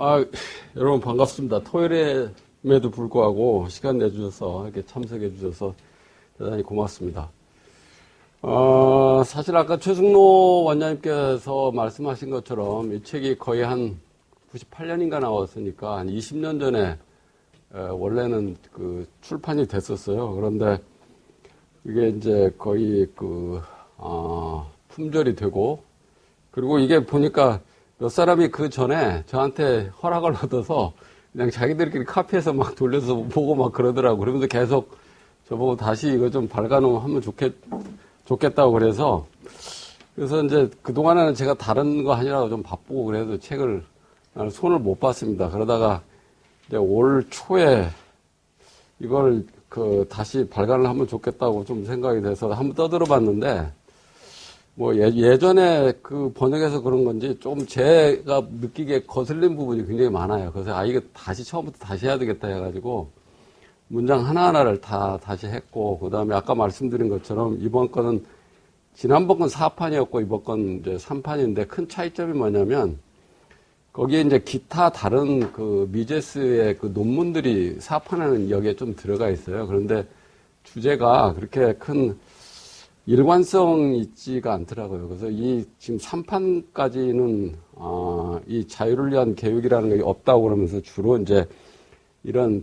아, 여러분 반갑습니다. 토요일에도 불구하고 시간 내주셔서 이렇게 참석해 주셔서 대단히 고맙습니다. 사실 아까 최승로 원장님께서 말씀하신 것처럼 이 책이 거의 한 98년인가 나왔으니까 한 20년 전에 원래는 그 출판이 됐었어요. 그런데 이게 이제 거의 품절이 되고, 그리고 이게 보니까 몇 사람이 그 전에 저한테 허락을 얻어서 그냥 자기들끼리 카피해서 막 돌려서 보고 막 그러더라고. 그러면서 계속 저보고 다시 이거 좀 발간하면 좋겠다고 그래서 이제 그동안에는 제가 다른 거 하느라고 좀 바쁘고 그래도 책을 손을 못 봤습니다. 그러다가 이제 올 초에 이걸 다시 발간을 하면 좋겠다고 좀 생각이 돼서 한번 떠들어 봤는데, 뭐 예전에 그 번역해서 그런 건지 좀 제가 느끼기에 거슬린 부분이 굉장히 많아요. 그래서 이거 다시 처음부터 다시 해야 되겠다 해가지고 문장 하나하나를 다 다시 했고, 그 다음에 아까 말씀드린 것처럼 이번 건은 지난번 건 4판이었고 이번 건 이제 3판인데 큰 차이점이 뭐냐면 거기에 이제 기타 다른 그 미제스의 그 논문들이 4판에는 여기에 좀 들어가 있어요. 그런데 주제가 그렇게 큰 일관성이 있지가 않더라고요. 그래서 지금 3판까지는, 이 자유를 위한 교육이라는 게 없다고 그러면서 주로 이제 이런,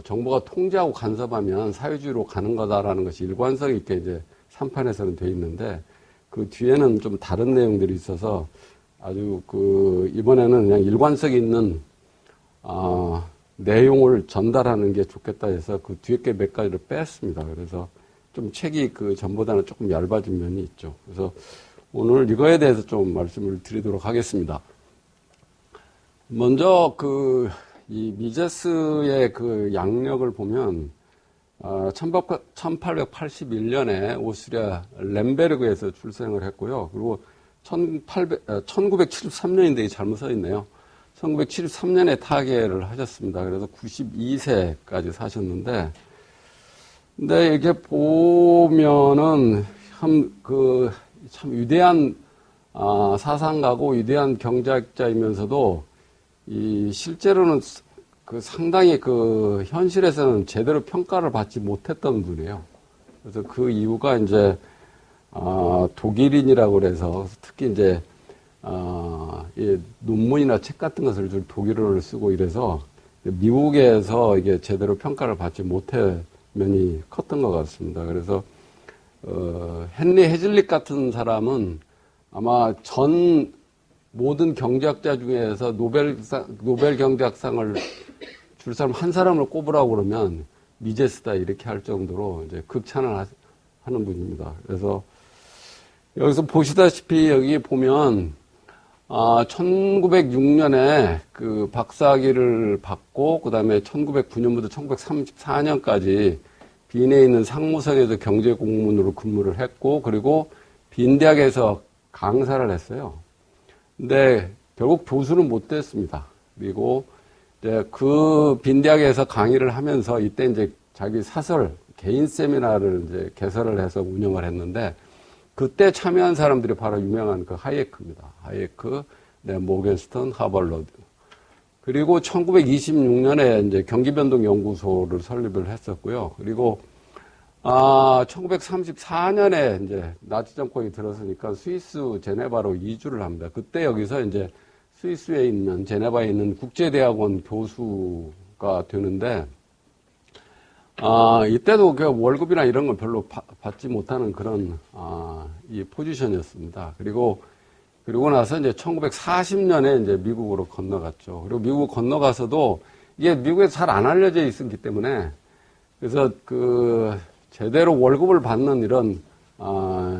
정부가 통제하고 간섭하면 사회주의로 가는 거다라는 것이 일관성 있게 이제 3판에서는 돼 있는데, 그 뒤에는 좀 다른 내용들이 있어서 아주 이번에는 그냥 일관성 있는, 내용을 전달하는 게 좋겠다 해서 그 뒤에 게 몇 가지를 뺐습니다. 그래서 좀 책이 전보다는 조금 얇아진 면이 있죠. 그래서 오늘 이거에 대해서 좀 말씀을 드리도록 하겠습니다. 먼저 이 미제스의 그 양력을 보면 1881년에 오스트리아 렘베르그에서 출생을 했고요. 그리고 1973년인데 잘못 써 있네요. 1973년에 타계를 하셨습니다. 그래서 92세까지 사셨는데, 근데 이렇게 보면은 참 위대한 사상가고 위대한 경제학자이면서도 실제로는 상당히 현실에서는 제대로 평가를 받지 못했던 분이에요. 그래서 그 이유가 이제 독일인이라고 그래서 특히 이제 이 논문이나 책 같은 것을 좀 독일어를 쓰고 이래서 미국에서 이게 제대로 평가를 받지 못해 면이 컸던 것 같습니다. 그래서 헨리 헤즐릭 같은 사람은 아마 전 모든 경제학자 중에서 노벨 경제학상을 줄 사람 한 사람을 꼽으라고 그러면 미제스다 이렇게 할 정도로 이제 극찬을 하는 분입니다. 그래서 여기서 보시다시피 여기 보면 1906년에 그 박사학위를 받고 그다음에 1909년부터 1934년까지 빈에 있는 상무성에서 경제공무원으로 근무를 했고, 그리고 빈 대학에서 강사를 했어요. 근데 결국 교수는 못 됐습니다. 그리고 이제 그 빈 대학에서 강의를 하면서 이때 이제 자기 사설 개인 세미나를 이제 개설을 해서 운영을 했는데, 그때 참여한 사람들이 바로 유명한 하이에크입니다. 하이에크, 모겐스턴, 하벌러드. 그리고 1926년에 이제 경기변동연구소를 설립을 했었고요. 그리고 1934년에 이제 나치 정권이 들어서니까 스위스 제네바로 이주를 합니다. 그때 여기서 이제 스위스에 있는 제네바에 있는 국제대학원 교수가 되는데, 이때도 월급이나 이런 걸 별로 받지 못하는 그런 이 포지션이었습니다. 그리고 나서 이제 1940년에 이제 미국으로 건너갔죠. 그리고 미국 건너가서도 이게 미국에서 잘 안 알려져 있었기 때문에, 그래서 제대로 월급을 받는 이런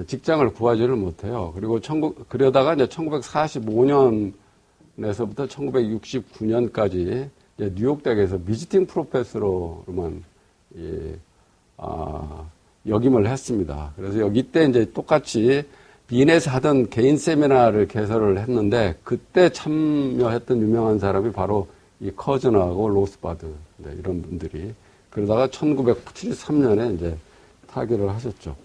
직장을 구하지를 못해요. 그리고 그러다가 이제 1945년에서부터 1969년까지 이제 뉴욕 대학에서 비지팅 프로페서로만 역임을 했습니다. 그래서 이때 이제 똑같이 빈에서 하던 개인 세미나를 개설을 했는데, 그때 참여했던 유명한 사람이 바로 이 커즈너하고 로스바드, 이런 분들이. 그러다가 1973년에 이제 타결을 하셨죠.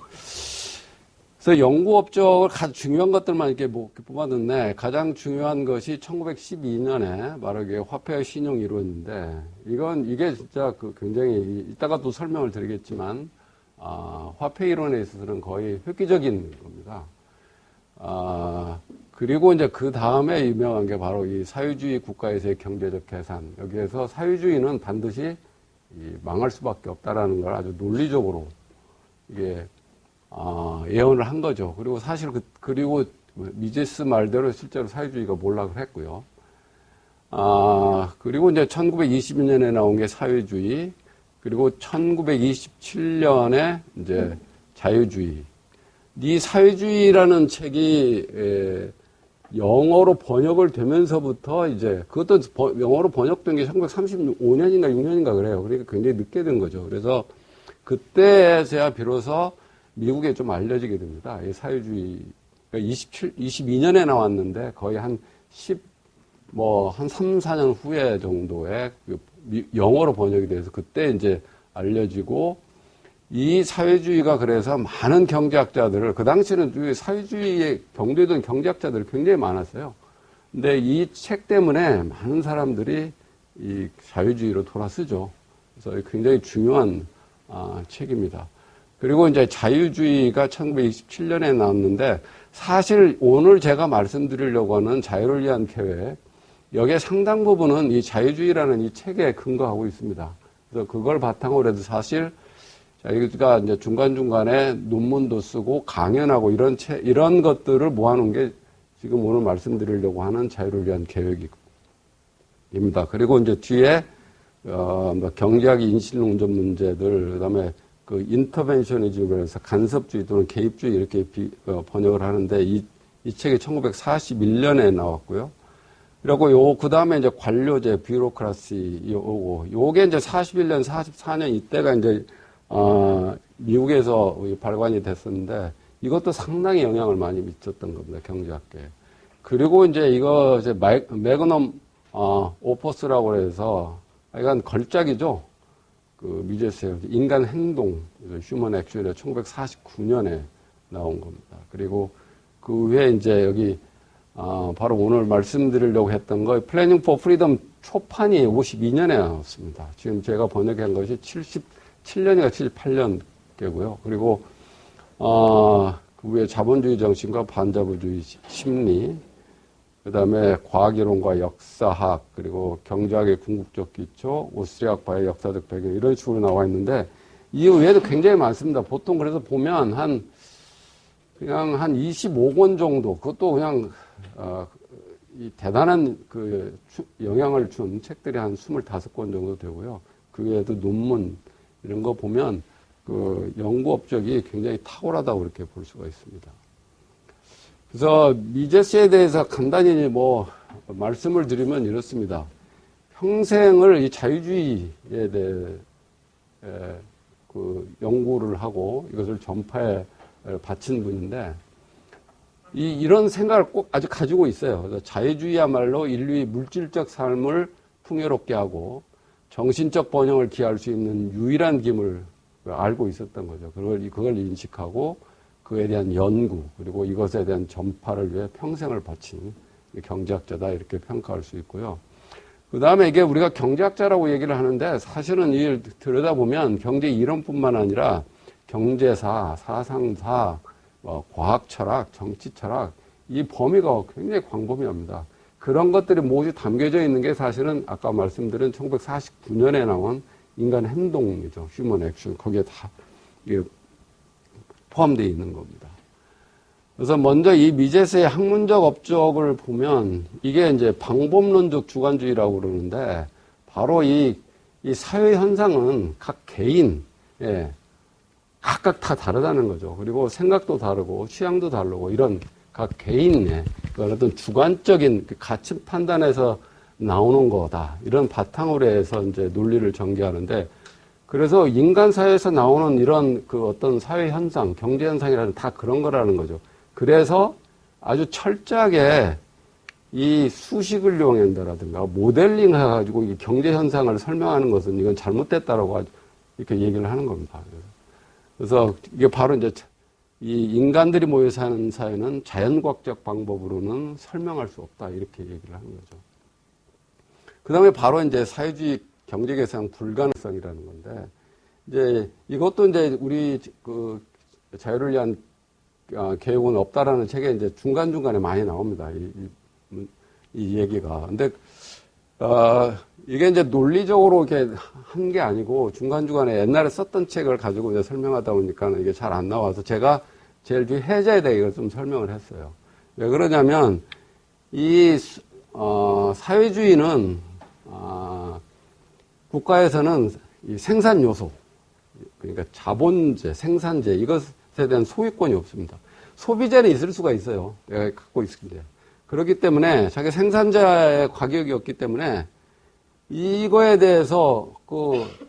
그래서 연구 업적을 가장 중요한 것들만 이렇게 뽑았는데 가장 중요한 것이 1912년에 바로 이게 화폐의 신용이 이루어졌는데 이게 진짜 굉장히 이따가 또 설명을 드리겠지만 화폐 이론에 있어서는 거의 획기적인 겁니다. 그리고 이제 그 다음에 유명한 게 바로 이 사회주의 국가에서의 경제적 계산. 여기에서 사회주의는 반드시 망할 수밖에 없다라는 걸 아주 논리적으로 이게 예언을 한 거죠. 그리고 사실 그리고 미제스 말대로 실제로 사회주의가 몰락을 했고요. 그리고 이제 1922년에 나온 게 사회주의, 그리고 1927년에 이제 자유주의. 이 사회주의라는 책이 영어로 번역을 되면서부터 이제 그것도 영어로 번역된 게 1935년인가 6년인가 그래요. 그러니까 굉장히 늦게 된 거죠. 그래서 그때서야 비로소 미국에 좀 알려지게 됩니다. 이 사회주의. 그러니까 22년에 나왔는데 거의 한 3, 4년 후에 정도에 영어로 번역이 돼서 그때 이제 알려지고 이 사회주의가 그래서 많은 경제학자들을, 그 당시에는 사회주의에 경도했던 경제학자들이 굉장히 많았어요. 근데 이 책 때문에 많은 사람들이 이 자유주의로 돌아서죠. 그래서 굉장히 중요한 책입니다. 그리고 이제 자유주의가 1927년에 나왔는데 사실 오늘 제가 말씀드리려고 하는 자유를 위한 계획, 여기에 상당 부분은 이 자유주의라는 이 책에 근거하고 있습니다. 그래서 그걸 바탕으로 해서 사실 저희가 이제 중간중간에 논문도 쓰고 강연하고 이런 것들을 모아놓은 게 지금 오늘 말씀드리려고 하는 자유를 위한 계획입니다. 그리고 이제 뒤에, 경제학의 인실농전 문제들, 그 다음에 그 인터벤셔니즘에서 간섭주의 또는 개입주의 이렇게 번역을 하는데 이 책이 1941년에 나왔고요. 그리고 그 다음에 이제 관료제, 뷰로크라시 요게 이제 41년, 44년 이때가 이제 미국에서 발간이 됐었는데 이것도 상당히 영향을 많이 미쳤던 겁니다. 경제학계에. 그리고 이제 이거 이제 매그넘 오퍼스라고 해서 이건 걸작이죠. 그 미제스의 인간 행동, 휴먼 액션이 1949년에 나온 겁니다. 그리고 그 후에 이제 여기 바로 오늘 말씀드리려고 했던 거 플래닝 포 프리덤 초판이 52년에 나왔습니다. 지금 제가 번역한 것이 77년인가 78년께고요. 그리고 그 위에 자본주의 정신과 반자본주의 심리, 그 다음에 과학이론과 역사학, 그리고 경제학의 궁극적 기초, 오스트리아학파의 역사적 배경 이런 식으로 나와 있는데 이 외에도 굉장히 많습니다. 보통 그래서 보면 그냥 한 25권 정도, 그것도 그냥 이 대단한 그 영향을 준 책들이 한 25권 정도 되고요. 그 외에도 논문 이런 거 보면 그 연구 업적이 굉장히 탁월하다고 그렇게 볼 수가 있습니다. 그래서 미제스에 대해서 간단히 말씀을 드리면 이렇습니다. 평생을 이 자유주의에 대해 그 연구를 하고 이것을 전파에 바친 분인데 이런 생각을 꼭 아주 가지고 있어요. 그래서 자유주의야말로 인류의 물질적 삶을 풍요롭게 하고 정신적 번영을 기할 수 있는 유일한 길을 알고 있었던 거죠. 그걸 인식하고 그에 대한 연구, 그리고 이것에 대한 전파를 위해 평생을 바친 경제학자다 이렇게 평가할 수 있고요. 그 다음에 이게 우리가 경제학자라고 얘기를 하는데 사실은 이걸 들여다보면 경제 이론뿐만 아니라 경제사, 사상사, 과학 철학, 정치 철학 이 범위가 굉장히 광범위합니다. 그런 것들이 모두 담겨져 있는 게 사실은 아까 말씀드린 1949년에 나온 인간 행동이죠. 휴먼 액션. 거기에 다 포함되어 있는 겁니다. 그래서 먼저 이 미제스의 학문적 업적을 보면 이게 이제 방법론적 주관주의라고 그러는데 바로 이 사회 현상은 각 개인, 각각 다 다르다는 거죠. 그리고 생각도 다르고 취향도 다르고 이런 각 개인의 어떤 주관적인 가치 판단에서 나오는 거다. 이런 바탕으로 해서 이제 논리를 전개하는데 그래서 인간 사회에서 나오는 이런 그 어떤 사회 현상, 경제 현상이라는 다 그런 거라는 거죠. 그래서 아주 철저하게 이 수식을 이용한다라든가 모델링 해가지고 이 경제 현상을 설명하는 것은 이건 잘못됐다라고 이렇게 얘기를 하는 겁니다. 그래서 이게 바로 이제 이 인간들이 모여 사는 사회는 자연과학적 방법으로는 설명할 수 없다. 이렇게 얘기를 하는 거죠. 그 다음에 바로 이제 사회주의 경제개선 불가능성이라는 건데, 이제 이것도 이제 우리 그 자유를 위한 개혁은 없다라는 책에 이제 중간중간에 많이 나옵니다. 이 얘기가. 근데, 이게 이제 논리적으로 이렇게 한 게 아니고 중간중간에 옛날에 썼던 책을 가지고 이제 설명하다 보니까 이게 잘 안 나와서 제가 제일 뒤에 해제에 대해 이걸 좀 설명을 했어요. 왜 그러냐면, 사회주의는, 국가에서는 이 생산 요소, 그러니까 자본재, 생산재, 이것에 대한 소유권이 없습니다. 소비재는 있을 수가 있어요. 내가 갖고 있을게. 그렇기 때문에 자기 생산자의 가격이 없기 때문에 이거에 대해서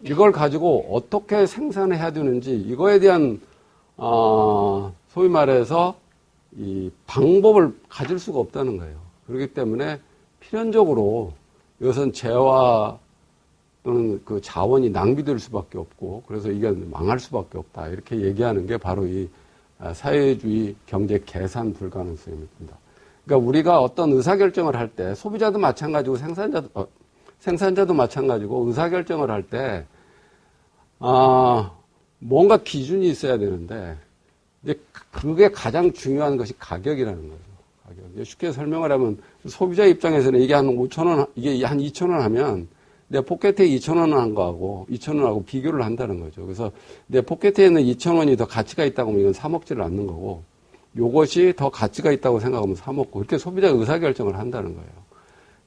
이걸 가지고 어떻게 생산을 해야 되는지 이거에 대한 소위 말해서 이 방법을 가질 수가 없다는 거예요. 그렇기 때문에 필연적으로 이것은 재화 또는 그 자원이 낭비될 수밖에 없고 그래서 이게 망할 수밖에 없다. 이렇게 얘기하는 게 바로 이 사회주의 경제 계산 불가능성입니다. 그러니까 우리가 어떤 의사결정을 할 때 소비자도 마찬가지고 생산자도 마찬가지고 의사결정을 할 때 뭔가 기준이 있어야 되는데 이제 그게 가장 중요한 것이 가격이라는 거죠. 가격. 쉽게 설명을 하면 소비자 입장에서는 이게 한 5,000원, 이게 한 2,000원 하면 내 포켓에 2,000원 한 거하고 2,000원하고 비교를 한다는 거죠. 그래서 내 포켓에 있는 2,000원이 더 가치가 있다고 하면 이건 사 먹지를 않는 거고 요것이 더 가치가 있다고 생각하면 사 먹고 이렇게 소비자 의사결정을 한다는 거예요.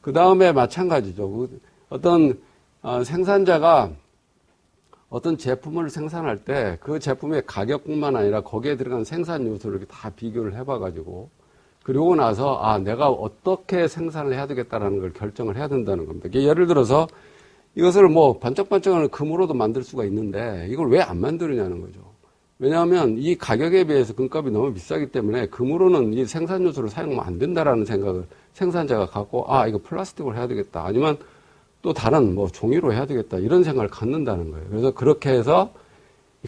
그 다음에 마찬가지죠. 어떤 생산자가 어떤 제품을 생산할 때 그 제품의 가격뿐만 아니라 거기에 들어간 생산 요소를 이렇게 다 비교를 해봐가지고 그리고 나서 내가 어떻게 생산을 해야 되겠다라는 걸 결정을 해야 된다는 겁니다. 예를 들어서 이것을 뭐 반짝반짝하는 금으로도 만들 수가 있는데 이걸 왜 안 만드느냐는 거죠. 왜냐하면 이 가격에 비해서 금값이 너무 비싸기 때문에 금으로는 이 생산 요소를 사용하면 안 된다라는 생각을 생산자가 갖고 이거 플라스틱으로 해야 되겠다. 아니면 또 다른 뭐 종이로 해야 되겠다. 이런 생각을 갖는다는 거예요. 그래서 그렇게 해서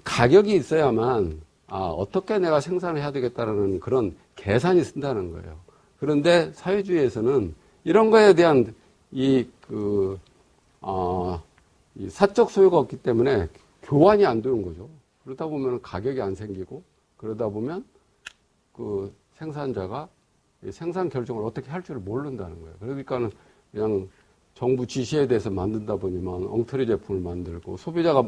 가격이 있어야만 어떻게 내가 생산을 해야 되겠다라는 그런 계산이 쓴다는 거예요. 그런데 사회주의에서는 이런 거에 대한 이 사적 소유가 없기 때문에 교환이 안 되는 거죠. 그러다 보면 가격이 안 생기고 그러다 보면 그 생산자가 생산 결정을 어떻게 할 줄을 모른다는 거예요. 그러니까는 그냥 정부 지시에 대해서 만든다 보니만 엉터리 제품을 만들고 소비자가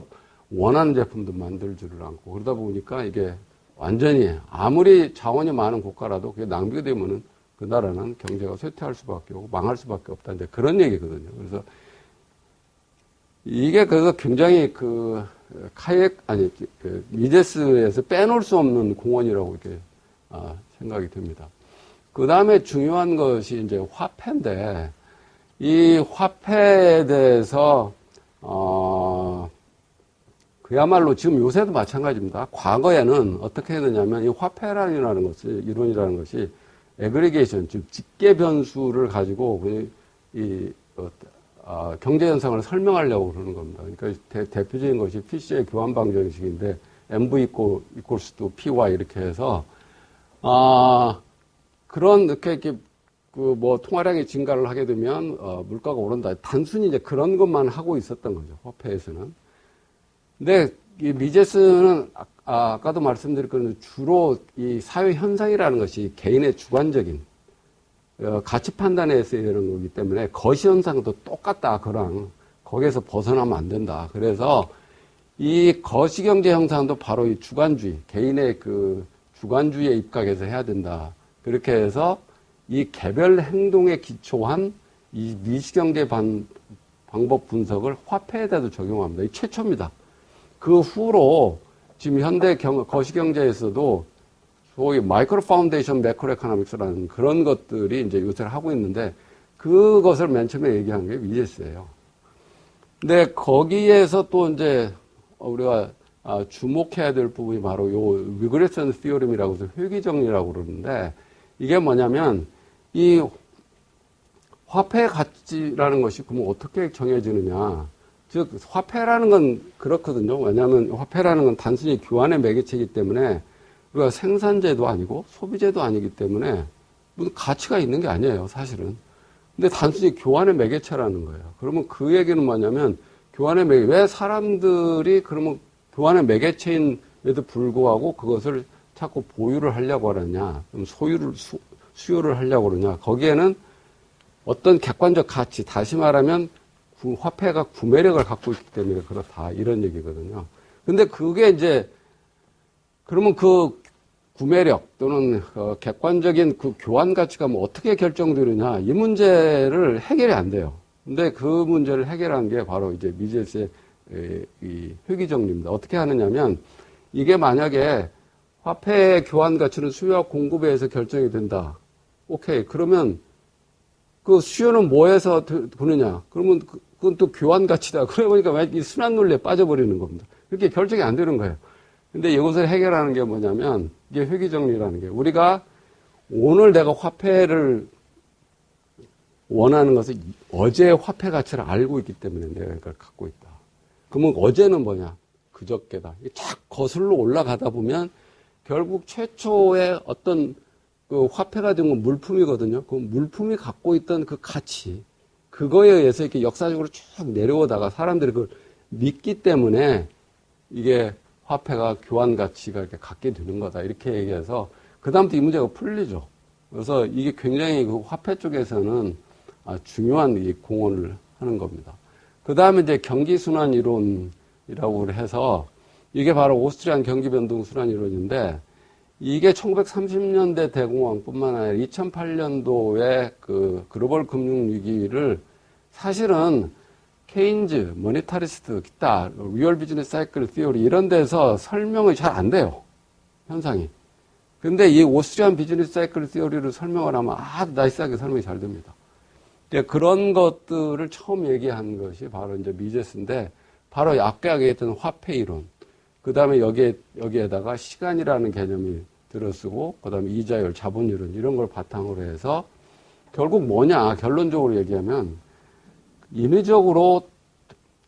원하는 제품도 만들지를 않고 그러다 보니까 이게 완전히 아무리 자원이 많은 국가라도 그게 낭비가 되면은 그 나라는 경제가 쇠퇴할 수밖에 없고 망할 수밖에 없다. 이제 그런 얘기거든요. 그래서 이게 그래서 굉장히 미제스에서 빼놓을 수 없는 공헌이라고 이렇게 생각이 듭니다. 그 다음에 중요한 것이 이제 화폐인데 이 화폐에 대해서 그야말로 지금 요새도 마찬가지입니다. 과거에는 어떻게 했느냐면 이 화폐라는 것이 이론이라는 것이 애그리게이션 즉 집계 변수를 가지고 경제 현상을 설명하려고 그러는 겁니다. 그러니까 대표적인 것이 PC의 교환 방정식인데 MV equals to PY 이렇게 해서 그런 이렇게 통화량이 증가를 하게 되면 물가가 오른다. 단순히 이제 그런 것만 하고 있었던 거죠. 화폐에서는. 근데 이 미제스는 아까도 말씀드렸거든요. 주로 이 사회 현상이라는 것이 개인의 주관적인 가치 판단에 써야 되는 거기 때문에 거시 현상도 똑같다. 그랑 거기에서 벗어나면 안 된다. 그래서 이 거시 경제 형상도 바로 이 주관주의, 개인의 그 주관주의에 입각해서 해야 된다. 그렇게 해서 이 개별 행동에 기초한 이 미시경제 방법 분석을 화폐에다도 적용합니다. 이 최초입니다. 그 후로 지금 현대 거시경제에서도 소위 마이크로 파운데이션 매크로 에코노믹스라는 그런 것들이 이제 요새 하고 있는데 그것을 맨 처음에 얘기한 게 미제스예요. 근데 거기에서 또 이제 우리가 주목해야 될 부분이 바로 요 리그레션 시어럼이라고 해서 회귀 정리라고 그러는데 이게 뭐냐면 이 화폐 가치라는 것이 그러면 어떻게 정해지느냐. 즉 화폐라는 건 그렇거든요. 왜냐하면 화폐라는 건 단순히 교환의 매개체이기 때문에 우리가 생산재도 아니고 소비재도 아니기 때문에 무슨 가치가 있는 게 아니에요, 사실은. 근데 단순히 교환의 매개체라는 거예요. 그러면 그 얘기는 뭐냐면 교환의 왜 사람들이 그러면 교환의 매개체임에도 불구하고 그것을 자꾸 보유를 하려고 하느냐, 수요를 하려고 그러냐. 거기에는 어떤 객관적 가치, 다시 말하면 화폐가 구매력을 갖고 있기 때문에 그렇다. 이런 얘기거든요. 근데 그게 이제, 그러면 그 구매력 또는 객관적인 그 교환 가치가 뭐 어떻게 결정되느냐. 이 문제를 해결이 안 돼요. 근데 그 문제를 해결한 게 바로 이제 미제스의 이 회귀정리입니다. 어떻게 하느냐면, 이게 만약에 화폐의 교환 가치는 수요와 공급에 의해서 결정이 된다. 오케이. 그러면 그 수요는 뭐에서 도느냐? 그러면 그건 또 교환 가치다. 그러니까 이 순환 논리에 빠져버리는 겁니다. 그렇게 결정이 안 되는 거예요. 근데 이것을 해결하는 게 뭐냐면 이게 회귀정리라는 게 우리가 오늘 내가 화폐를 원하는 것은 어제의 화폐 가치를 알고 있기 때문에 내가 이걸 갖고 있다. 그러면 어제는 뭐냐? 그저께다. 착 거슬러 올라가다 보면 결국 최초의 어떤 그 화폐가 된 건 물품이거든요. 그 물품이 갖고 있던 그 가치, 그거에 의해서 이렇게 역사적으로 쭉 내려오다가 사람들이 그걸 믿기 때문에 이게 화폐가 교환 가치가 이렇게 갖게 되는 거다. 이렇게 얘기해서 그다음부터 이 문제가 풀리죠. 그래서 이게 굉장히 그 화폐 쪽에서는 중요한 이 공헌을 하는 겁니다. 그다음에 이제 경기순환 이론이라고 해서 이게 바로 오스트리안 경기변동 순환 이론인데 이게 1930년대 대공황뿐만 아니라 2008년도에 그 글로벌 금융위기를 사실은 케인즈, 모니타리스트, 기타, 리얼 비즈니스 사이클 티오리 이런 데서 설명이 잘 안 돼요. 현상이. 근데 이 오스트리안 비즈니스 사이클 티오리를 설명을 하면 아주 나이스하게 설명이 잘 됩니다. 그런 것들을 처음 얘기한 것이 바로 이제 미제스인데 바로 아까 얘기했던 화폐 이론. 그 다음에 여기에다가 시간이라는 개념이 들어쓰고, 그 다음에 이자율, 자본율은 이런 걸 바탕으로 해서 결국 뭐냐, 결론적으로 얘기하면 인위적으로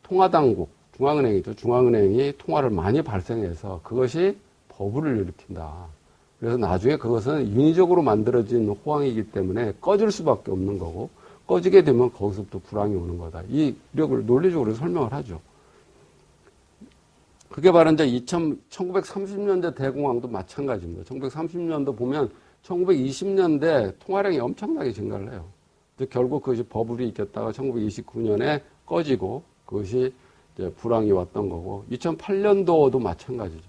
통화당국, 중앙은행이죠. 중앙은행이 통화를 많이 발생해서 그것이 버블을 일으킨다. 그래서 나중에 그것은 인위적으로 만들어진 호황이기 때문에 꺼질 수밖에 없는 거고, 꺼지게 되면 거기서부터 불황이 오는 거다. 이 이력을 논리적으로 설명을 하죠. 그게 바로 이제 1930년대 대공황도 마찬가지입니다. 1930년도 보면 1920년대 통화량이 엄청나게 증가를 해요. 결국 그것이 버블이 있겠다가 1929년에 꺼지고 그것이 이제 불황이 왔던 거고 2008년도도 마찬가지죠.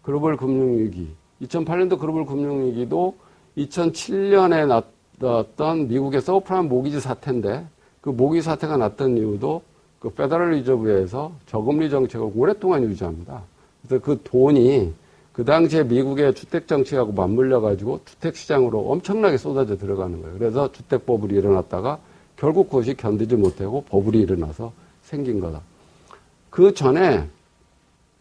글로벌 금융위기. 2008년도 글로벌 금융위기도 2007년에 났던 미국의 서브프라임 모기지 사태인데 그 모기지 사태가 났던 이유도 그 페더럴 리저브에서 저금리 정책을 오랫동안 유지합니다. 그래서 그 돈이 그 당시에 미국의 주택 정책하고 맞물려 가지고 주택 시장으로 엄청나게 쏟아져 들어가는 거예요. 그래서 주택 버블이 일어났다가 결국 그것이 견디지 못하고 버블이 일어나서 생긴 거다. 그 전에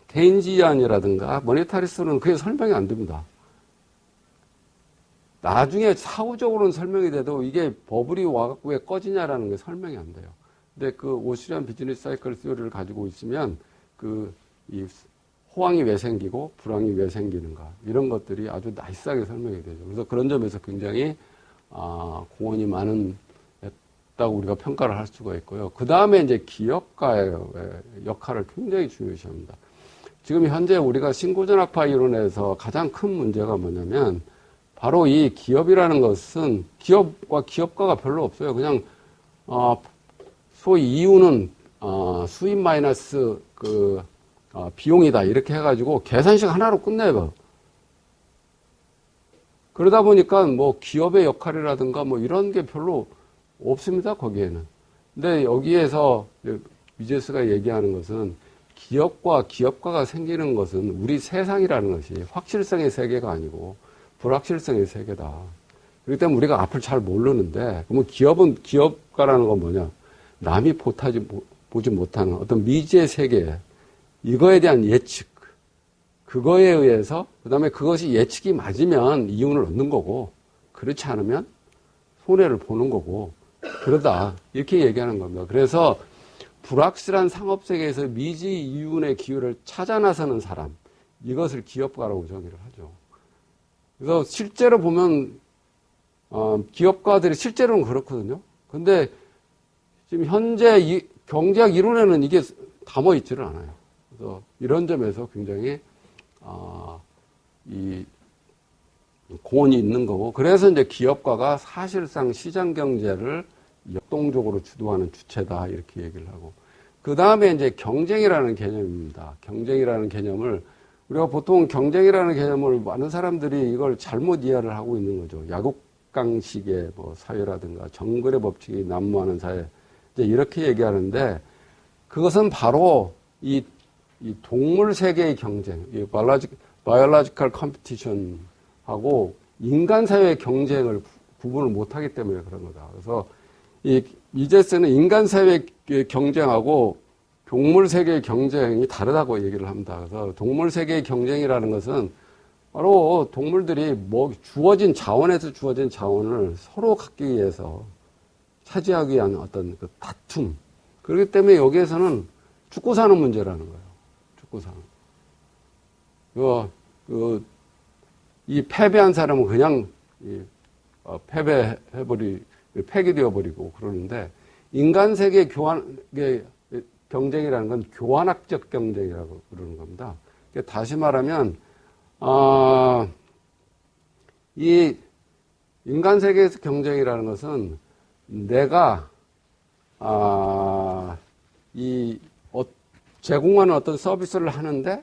케인지안이라든가 모니타리스트는 그게 설명이 안 됩니다. 나중에 사후적으로는 설명이 돼도 이게 버블이 와갖고 왜 꺼지냐라는 게 설명이 안 돼요. 근데 그 오스트리안 비즈니스 사이클 시오리를 가지고 있으면 이 호황이 왜 생기고 불황이 왜 생기는가 이런 것들이 아주 나이스하게 설명이 되죠. 그래서 그런 점에서 굉장히 공헌이 많았다고 우리가 평가를 할 수가 있고요. 그 다음에 이제 기업가의 역할을 굉장히 중요시합니다. 지금 현재 우리가 신고전학파 이론에서 가장 큰 문제가 뭐냐면 바로 이 기업이라는 것은 기업과 기업가가 별로 없어요. 그냥 소위 이유는 수입 마이너스 비용이다 이렇게 해가지고 계산식 하나로 끝내요. 그러다 보니까 뭐 기업의 역할이라든가 뭐 이런 게 별로 없습니다. 거기에는. 근데 여기에서 미제스가 얘기하는 것은 기업과 기업가가 생기는 것은 우리 세상이라는 것이 확실성의 세계가 아니고 불확실성의 세계다. 그렇기 때문에 우리가 앞을 잘 모르는데 그러면 기업가라는 건 뭐냐? 남이 보지 못하는 어떤 미지의 세계, 이거에 대한 예측, 그거에 의해서, 그 다음에 그것이 예측이 맞으면 이윤을 얻는 거고, 그렇지 않으면 손해를 보는 거고, 그러다, 이렇게 얘기하는 겁니다. 그래서 불확실한 상업세계에서 미지 이윤의 기회를 찾아 나서는 사람, 이것을 기업가라고 정의를 하죠. 그래서 실제로 보면, 기업가들이 실제로는 그렇거든요. 근데 지금 현재 경제학 이론에는 이게 담아 있지를 않아요. 그래서 이런 점에서 굉장히, 이 고언이 있는 거고, 그래서 이제 기업가가 사실상 시장 경제를 역동적으로 주도하는 주체다, 이렇게 얘기를 하고. 그 다음에 이제 경쟁이라는 개념입니다. 경쟁이라는 개념을, 우리가 보통 경쟁이라는 개념을 많은 사람들이 이걸 잘못 이해를 하고 있는 거죠. 약육강식의 뭐 사회라든가 정글의 법칙이 난무하는 사회. 이제 이렇게 얘기하는데, 그것은 바로 이 동물 세계의 경쟁, 이 biological competition 하고 인간 사회의 경쟁을 구분을 못하기 때문에 그런 거다. 그래서 이 미제스는 인간 사회의 경쟁하고 동물 세계의 경쟁이 다르다고 얘기를 합니다. 그래서 동물 세계의 경쟁이라는 것은 바로 동물들이 주어진 자원에서 주어진 자원을 서로 갖기 위해서 차지하기 위한 어떤 그 다툼. 그렇기 때문에 여기에서는 죽고 사는 문제라는 거예요. 죽고 사는. 이 패배한 사람은 그냥 폐기되어버리고 그러는데, 인간 세계의 경쟁이라는 건 교환학적 경쟁이라고 그러는 겁니다. 다시 말하면, 이 인간 세계에서 경쟁이라는 것은 내가, 제공하는 어떤 서비스를 하는데,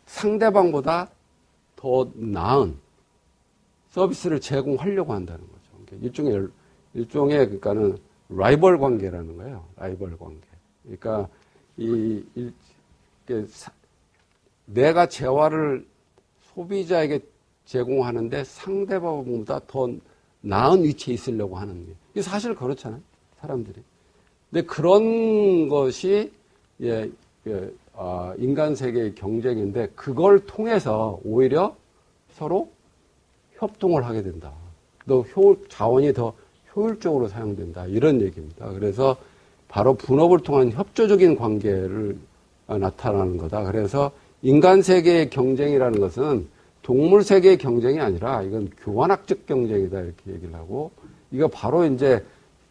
상대방보다 더 나은 서비스를 제공하려고 한다는 거죠. 일종의, 그러니까는, 라이벌 관계라는 거예요. 라이벌 관계. 그러니까, 내가 재화를 소비자에게 제공하는데 상대방보다 더 나은 위치에 있으려고 하는 게. 이게 사실 그렇잖아요. 사람들이. 근데 그런 것이, 인간 세계의 경쟁인데, 그걸 통해서 오히려 서로 협동을 하게 된다. 자원이 더 효율적으로 사용된다. 이런 얘기입니다. 그래서 바로 분업을 통한 협조적인 관계를 나타나는 거다. 그래서 인간 세계의 경쟁이라는 것은 동물 세계의 경쟁이 아니라 이건 교환학적 경쟁이다. 이렇게 얘기를 하고, 이거 바로 이제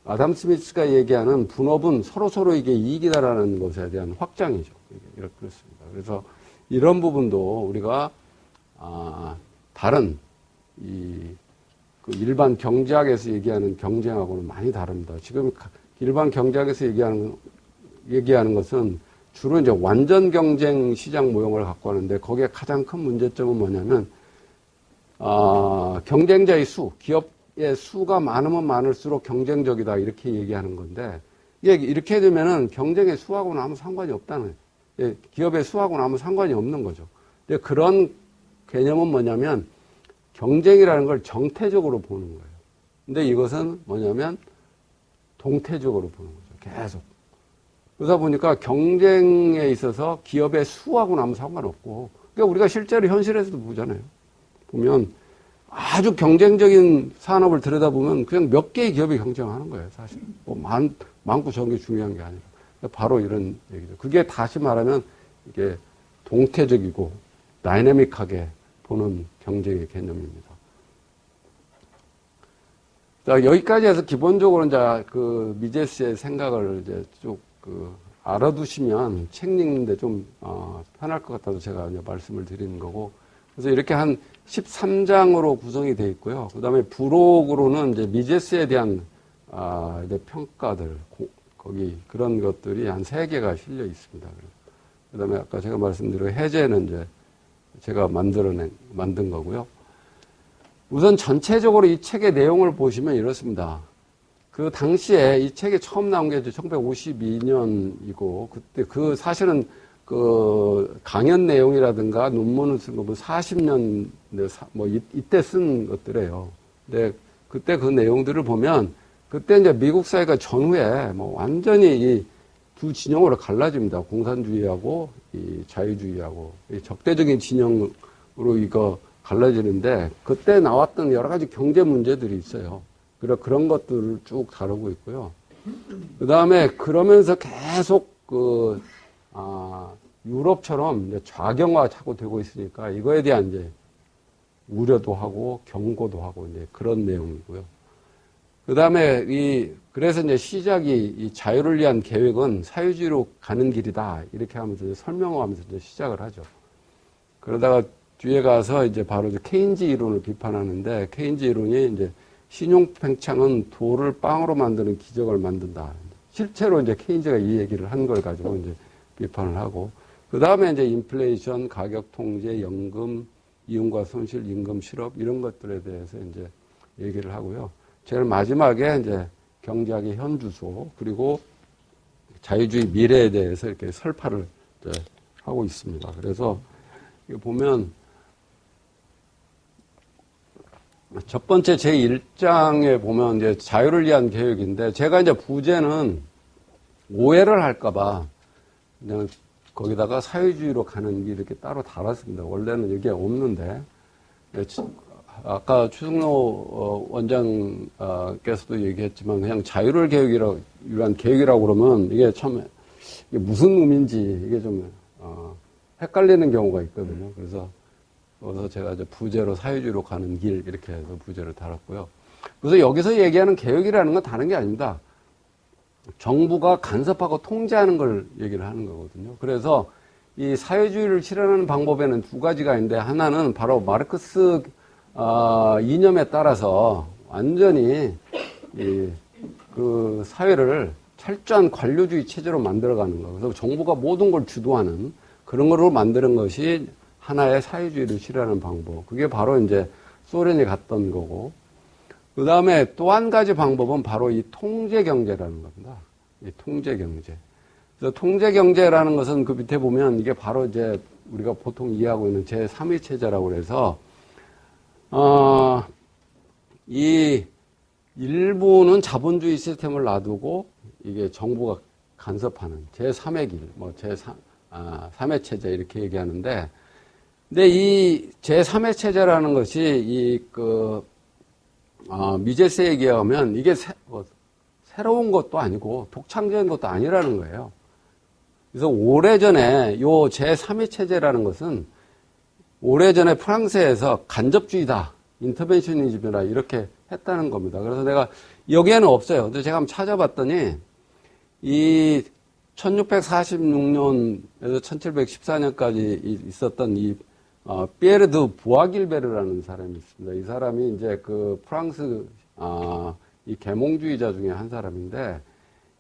아담 스미스가 얘기하는 분업은 서로 이게 이익이다라는 것에 대한 확장이죠. 이렇게 그렇습니다. 그래서 이런 부분도 우리가 다른 그 일반 경제학에서 얘기하는 경쟁하고는 많이 다릅니다. 지금 일반 경제학에서 얘기하는 것은 주로 이제 완전 경쟁 시장 모형을 갖고 하는데, 거기에 가장 큰 문제점은 뭐냐면, 경쟁자의 기업의 수가 많으면 많을수록 경쟁적이다. 이렇게 얘기하는 건데, 이렇게 되면은 경쟁의 수하고는 아무 상관이 없다는, 기업의 수하고는 아무 상관이 없는 거죠. 근데 그런 개념은 뭐냐면, 경쟁이라는 걸 정태적으로 보는 거예요. 근데 이것은 뭐냐면 동태적으로 보는 거죠. 계속. 그러다 보니까 경쟁에 있어서 기업의 수하고는 아무 상관없고, 그러니까 우리가 실제로 현실에서도 보잖아요. 보면 아주 경쟁적인 산업을 들여다보면 그냥 몇 개의 기업이 경쟁하는 거예요. 사실. 많고 적은 게 중요한 게 아니라. 바로 이런 얘기죠. 그게 다시 말하면 이게 동태적이고 다이내믹하게 보는 경쟁의 개념입니다. 자, 여기까지 해서 기본적으로 이제 그 미제스의 생각을 이제 쭉 알아두시면 책 읽는데 좀 편할 것 같아서 제가 이제 말씀을 드리는 거고, 그래서 이렇게 한 13장으로 구성이 되어 있고요. 그 다음에 부록으로는 이제 미제스에 대한 이제 평가들, 거기 그런 것들이 한 3개가 실려 있습니다. 그 다음에 아까 제가 말씀드린 해제는 이제 제가 만든 거고요. 우선 전체적으로 이 책의 내용을 보시면 이렇습니다. 그 당시에 이 책이 처음 나온 게 1952년이고, 그때 사실은 그 강연 내용이라든가 논문을 쓴 거 뭐 40년, 뭐 이때 쓴 것들이에요. 근데 그때 그 내용들을 보면, 그때 이제 미국 사회가 전후에 뭐 완전히 이 두 진영으로 갈라집니다. 공산주의하고 이 자유주의하고 이 적대적인 진영으로 이거 갈라지는데, 그때 나왔던 여러 가지 경제 문제들이 있어요. 그런 것들을 쭉 다루고 있고요. 그 다음에 그러면서 계속 유럽처럼 이제 좌경화 자꾸 되고 있으니까 이거에 대한 이제 우려도 하고 경고도 하고 이제 그런 내용이고요. 그 다음에 그래서 이제 시작이 이 자유를 위한 계획은 사회주의로 가는 길이다. 이렇게 하면서 이제 설명을 하면서 이제 시작을 하죠. 그러다가 뒤에 가서 이제 바로 이제 케인즈 이론을 비판하는데, 케인즈 이론이 이제 신용 팽창은 돌을 빵으로 만드는 기적을 만든다. 실제로 이제 케인즈가 이 얘기를 한 걸 가지고 이제 비판을 하고, 그 다음에 이제 인플레이션, 가격 통제, 연금, 이윤과 손실, 임금 실업 이런 것들에 대해서 이제 얘기를 하고요. 제일 마지막에 이제 경제학의 현주소 그리고 자유주의 미래에 대해서 이렇게 설파를 하고 있습니다. 그래서 이거 보면 첫 번째 제 1장에 보면 이제 자유를 위한 계획인데, 제가 이제 부제는 오해를 할까봐 그냥 거기다가 사회주의로 가는 길 이렇게 따로 달았습니다. 원래는 이게 없는데, 아까 추승로 원장께서도 얘기했지만 그냥 자유를 위한 계획이라고 그러면 이게 참 이게 무슨 의미인지 이게 좀 헷갈리는 경우가 있거든요. 그래서 제가 이제 부제로 사회주의로 가는 길 이렇게 해서 부제를 달았고요. 그래서 여기서 얘기하는 계획이라는 건 다른 게 아닙니다. 정부가 간섭하고 통제하는 걸 얘기를 하는 거거든요. 그래서 이 사회주의를 실현하는 방법에는 두 가지가 있는데, 하나는 바로 마르크스 이념에 따라서 완전히 그 사회를 철저한 관료주의 체제로 만들어가는 거. 그래서 정부가 모든 걸 주도하는 그런 거로 만드는 것이 하나의 사회주의를 실현하는 방법. 그게 바로 이제 소련이 갔던 거고. 그 다음에 또 한 가지 방법은 바로 이 통제경제라는 겁니다. 이 통제경제. 그래서 통제경제라는 것은 그 밑에 보면 이게 바로 이제 우리가 보통 이해하고 있는 제3위 체제라고 그래서, 이 일부는 자본주의 시스템을 놔두고 이게 정부가 간섭하는 제3의 길, 뭐 제3의 체제 이렇게 얘기하는데, 근데 이 제3의 체제라는 것이 미제스에 의하면 이게 새로운 것도 아니고 독창적인 것도 아니라는 거예요. 그래서 오래전에 요 제3의 체제라는 것은 오래전에 프랑스에서 간접주의다, 인터벤셔니즘이다 이렇게 했다는 겁니다. 그래서 내가 여기에는 없어요. 근데 제가 한번 찾아봤더니 이 1646년에서 1714년까지 있었던 이 피에르 드 부아길베르라는 사람이 있습니다. 이 사람이 이제 그 프랑스 이 계몽주의자 중에 한 사람인데,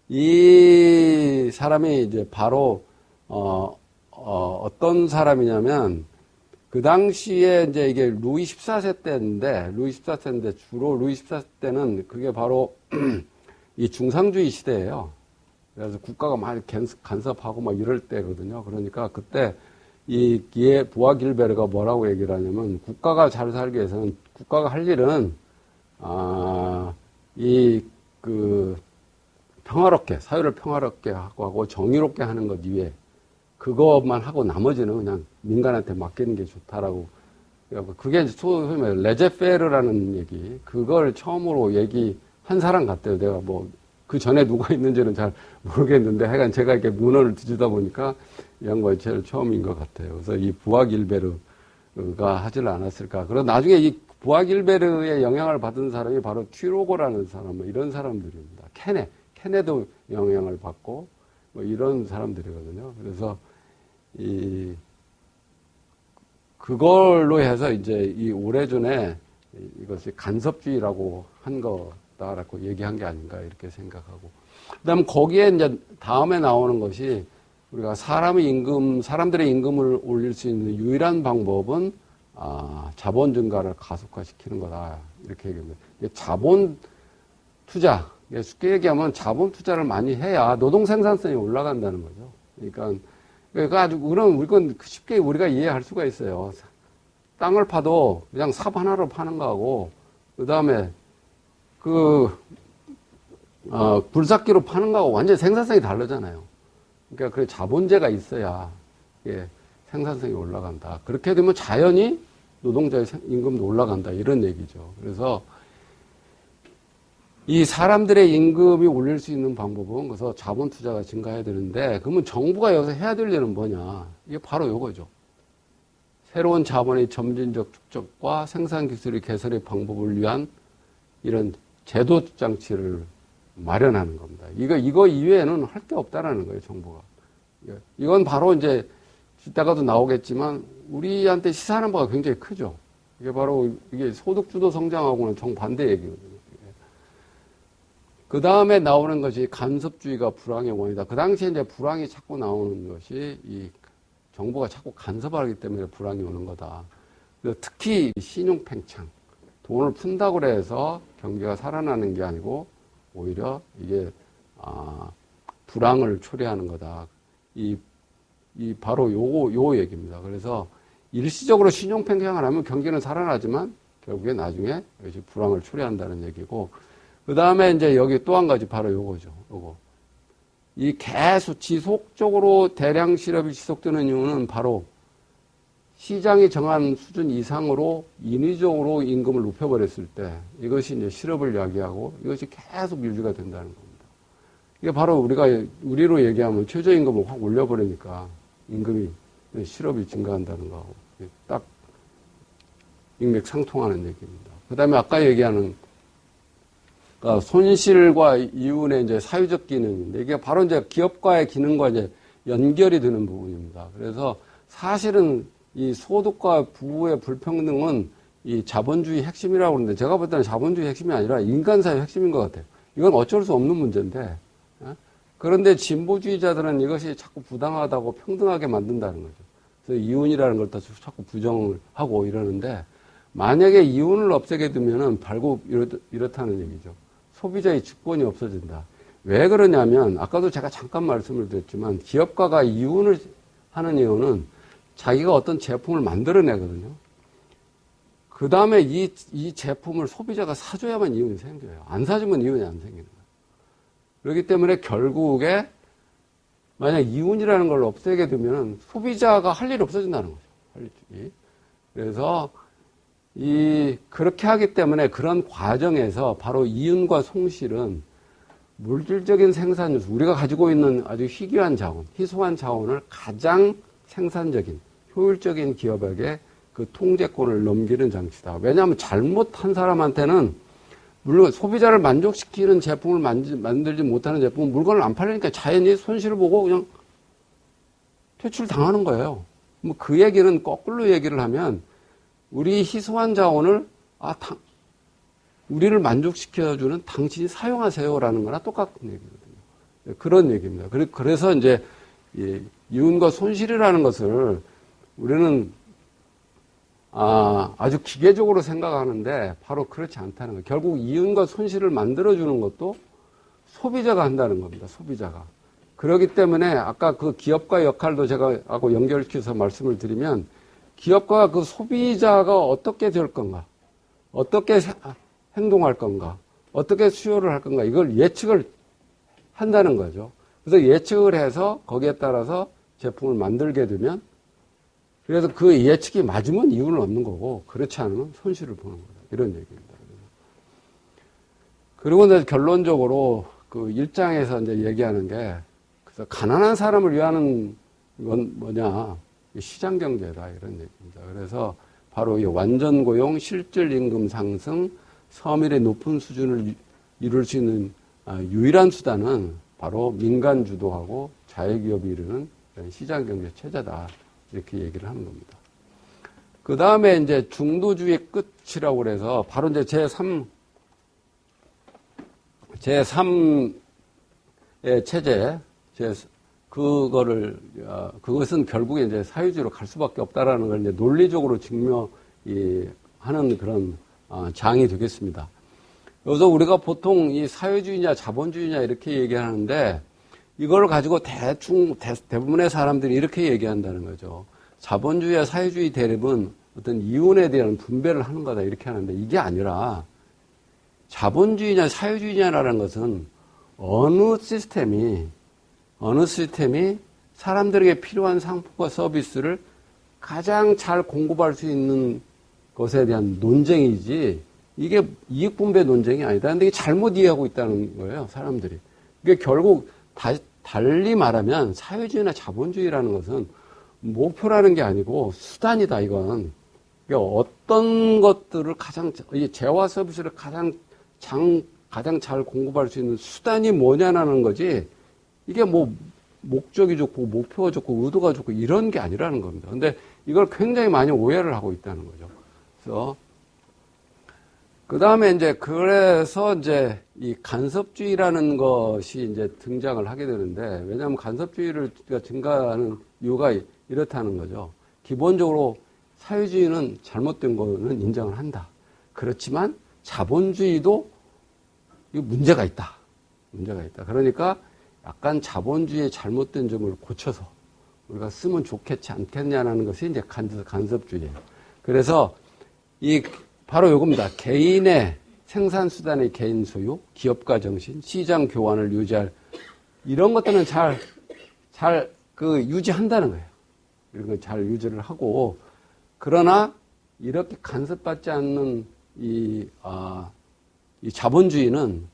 이 사람이 이제 바로 어떤 사람이냐면, 그 당시에 이제 이게 루이 14세 때인데 주로 루이 14세 때는 그게 바로 이 중상주의 시대예요. 그래서 국가가 많이 간섭하고 막 이럴 때거든요. 그러니까 그때 이 부아길베르가 뭐라고 얘기를 하냐면, 국가가 잘 살기 위해서는 국가가 할 일은 평화롭게, 사회를 평화롭게 하고 정의롭게 하는 것 이외에 그것만 하고 나머지는 그냥 민간한테 맡기는 게 좋다라고. 그게 소위 말해 레제페르라는 얘기, 그걸 처음으로 얘기한 사람 같아요. 내가 뭐 그 전에 누가 있는지는 잘 모르겠는데, 하여간 제가 이렇게 문헌을 뒤지다 보니까 이 양반이 제일 처음인 것 같아요. 그래서 이 부아길베르가 하질 않았을까. 그리고 나중에 이 부아길베르의 영향을 받은 사람이 바로 튀로고라는 사람, 뭐 이런 사람들입니다. 케네도 영향을 받고 뭐 이런 사람들이거든요. 그래서 그걸로 해서 이제 이 오래전에 이것이 간섭주의라고 한 거다라고 얘기한 게 아닌가 이렇게 생각하고. 그다음 거기에 이제 다음에 나오는 것이, 우리가 사람들의 임금을 올릴 수 있는 유일한 방법은 자본 증가를 가속화시키는 거다 이렇게 얘기합니다. 자본 투자, 쉽게 얘기하면 자본 투자를 많이 해야 노동 생산성이 올라간다는 거죠. 그러니까 아주 이건 쉽게 우리가 이해할 수가 있어요. 땅을 파도 그냥 삽 하나로 파는 거하고, 그 다음에 굴삭기로 파는 거하고 완전히 생산성이 다르잖아요. 그러니까 그 자본재가 있어야 생산성이 올라간다. 그렇게 되면 자연히 노동자의 임금도 올라간다 이런 얘기죠. 그래서 이 사람들의 임금이 올릴 수 있는 방법은 그래서 자본 투자가 증가해야 되는데, 그러면 정부가 여기서 해야 될 일은 뭐냐? 이게 바로 이거죠. 새로운 자본의 점진적 축적과 생산 기술의 개선의 방법을 위한 이런 제도 장치를 마련하는 겁니다. 이거 이외에는 할 게 없다라는 거예요, 정부가. 이건 바로 이제 이따가도 나오겠지만 우리한테 시사하는 바가 굉장히 크죠. 이게 바로 이게 소득주도 성장하고는 정반대 얘기거든요. 그 다음에 나오는 것이 간섭주의가 불황의 원인이다. 그 당시에 이제 불황이 자꾸 나오는 것이 이 정부가 자꾸 간섭하기 때문에 불황이 오는 거다. 특히 신용 팽창, 돈을 푼다고 해서 경제가 살아나는 게 아니고 오히려 이게 불황을 초래하는 거다. 이 바로 요 얘기입니다. 그래서 일시적으로 신용 팽창을 하면 경기는 살아나지만 결국에 나중에 이것이 불황을 초래한다는 얘기고, 그 다음에 이제 여기 또 한 가지 바로 요거죠. 요거. 이 계속 지속적으로 대량 실업이 지속되는 이유는 바로 시장이 정한 수준 이상으로 인위적으로 임금을 높여버렸을 때 이것이 이제 실업을 야기하고 이것이 계속 유지가 된다는 겁니다. 이게 바로 우리로 얘기하면 최저임금을 확 올려버리니까 임금이 실업이 증가한다는 거하고 딱 일맥상통하는 얘기입니다. 그 다음에 아까 얘기하는 그러니까 손실과 이윤의 이제 사회적 기능인데 이게 바로 이제 기업가의 기능과 이제 연결이 되는 부분입니다. 그래서 사실은 이 소득과 부의 불평등은 이 자본주의 핵심이라고 그러는데 제가 볼 때는 자본주의 핵심이 아니라 인간사회 핵심인 것 같아요. 이건 어쩔 수 없는 문제인데 그런데 진보주의자들은 이것이 자꾸 부당하다고 평등하게 만든다는 거죠. 그래서 이윤이라는 걸 다 자꾸 부정을 하고 이러는데 만약에 이윤을 없애게 되면은 결국 이렇다는 얘기죠. 소비자의 주권이 없어진다. 왜 그러냐면 아까도 제가 잠깐 말씀을 드렸지만 기업가가 이윤을 하는 이유는 자기가 어떤 제품을 만들어내거든요. 그 다음에 이 제품을 소비자가 사줘야만 이윤이 생겨요. 안 사주면 이윤이 안 생기는 거예요. 그렇기 때문에 결국에 만약 이윤이라는 걸 없애게 되면 소비자가 할 일이 없어진다는 거죠. 할 일이. 그래서 그렇게 하기 때문에 그런 과정에서 바로 이윤과 손실은 물질적인 생산 요소, 우리가 가지고 있는 아주 희귀한 자원, 희소한 자원을 가장 생산적인, 효율적인 기업에게 그 통제권을 넘기는 장치다. 왜냐하면 잘못한 사람한테는 물론 소비자를 만족시키는 제품을 만들지 못하는 제품은 물건을 안 팔리니까 자연히 손실을 보고 그냥 퇴출당하는 거예요. 뭐 그 얘기는 거꾸로 얘기를 하면 우리 희소한 자원을 우리를 만족시켜주는 당신이 사용하세요라는 거나 똑같은 얘기거든요. 그런 얘기입니다. 그래서 이제 이윤과 손실이라는 것을 우리는 아주 기계적으로 생각하는데 바로 그렇지 않다는 거예요. 결국 이윤과 손실을 만들어주는 것도 소비자가 한다는 겁니다. 소비자가. 그렇기 때문에 아까 그 기업가 역할도 제가 하고 연결시켜서 말씀을 드리면 기업가가 그 소비자가 어떻게 될 건가, 어떻게 행동할 건가, 어떻게 수요를 할 건가, 이걸 예측을 한다는 거죠. 그래서 예측을 해서 거기에 따라서 제품을 만들게 되면 그래서 그 예측이 맞으면 이윤을 얻는 거고 그렇지 않으면 손실을 보는 거다. 이런 얘기입니다. 그리고 이제 결론적으로 그 일장에서 이제 얘기하는 게 그래서 가난한 사람을 위하는 건 뭐냐? 시장 경제다 이런 얘기입니다. 그래서 바로 이 완전 고용, 실질 임금 상승, 서민의 높은 수준을 이룰 수 있는 유일한 수단은 바로 민간 주도하고 자유기업이 이루는 시장 경제 체제다 이렇게 얘기를 하는 겁니다. 그 다음에 이제 중도주의 끝이라고 그래서 바로 이제 제3의 체제, 그것은 결국에 이제 사회주의로 갈 수밖에 없다라는 걸 이제 논리적으로 증명하는 그런 장이 되겠습니다. 여기서 우리가 보통 이 사회주의냐 자본주의냐 이렇게 얘기하는데 이걸 가지고 대부분의 사람들이 이렇게 얘기한다는 거죠. 자본주의와 사회주의 대립은 어떤 이윤에 대한 분배를 하는 거다 이렇게 하는데 이게 아니라 자본주의냐 사회주의냐라는 것은 어느 시스템이 사람들에게 필요한 상품과 서비스를 가장 잘 공급할 수 있는 것에 대한 논쟁이지 이게 이익분배 논쟁이 아니다. 근데 이게 잘못 이해하고 있다는 거예요, 사람들이. 이게 결국 달리 말하면 사회주의나 자본주의라는 것은 목표라는 게 아니고 수단이다, 이건. 그러니까 어떤 것들을 이 재화 서비스를 가장 잘 공급할 수 있는 수단이 뭐냐라는 거지, 이게 뭐, 목적이 좋고, 목표가 좋고, 의도가 좋고, 이런 게 아니라는 겁니다. 근데 이걸 굉장히 많이 오해를 하고 있다는 거죠. 그래서, 그래서 이제 이 간섭주의라는 것이 이제 등장을 하게 되는데, 왜냐하면 간섭주의가 증가하는 이유가 이렇다는 거죠. 기본적으로 사회주의는 잘못된 거는 인정을 한다. 그렇지만 자본주의도 문제가 있다. 문제가 있다. 그러니까 약간 자본주의의 잘못된 점을 고쳐서 우리가 쓰면 좋겠지 않겠냐는 것이 이제 간섭주의예요. 그래서 바로 요겁니다. 개인의 생산수단의 개인 소유, 기업가 정신, 시장 교환을 유지할 이런 것들은 잘 유지한다는 거예요. 이런 걸 잘 유지를 하고, 그러나 이렇게 간섭받지 않는 이 자본주의는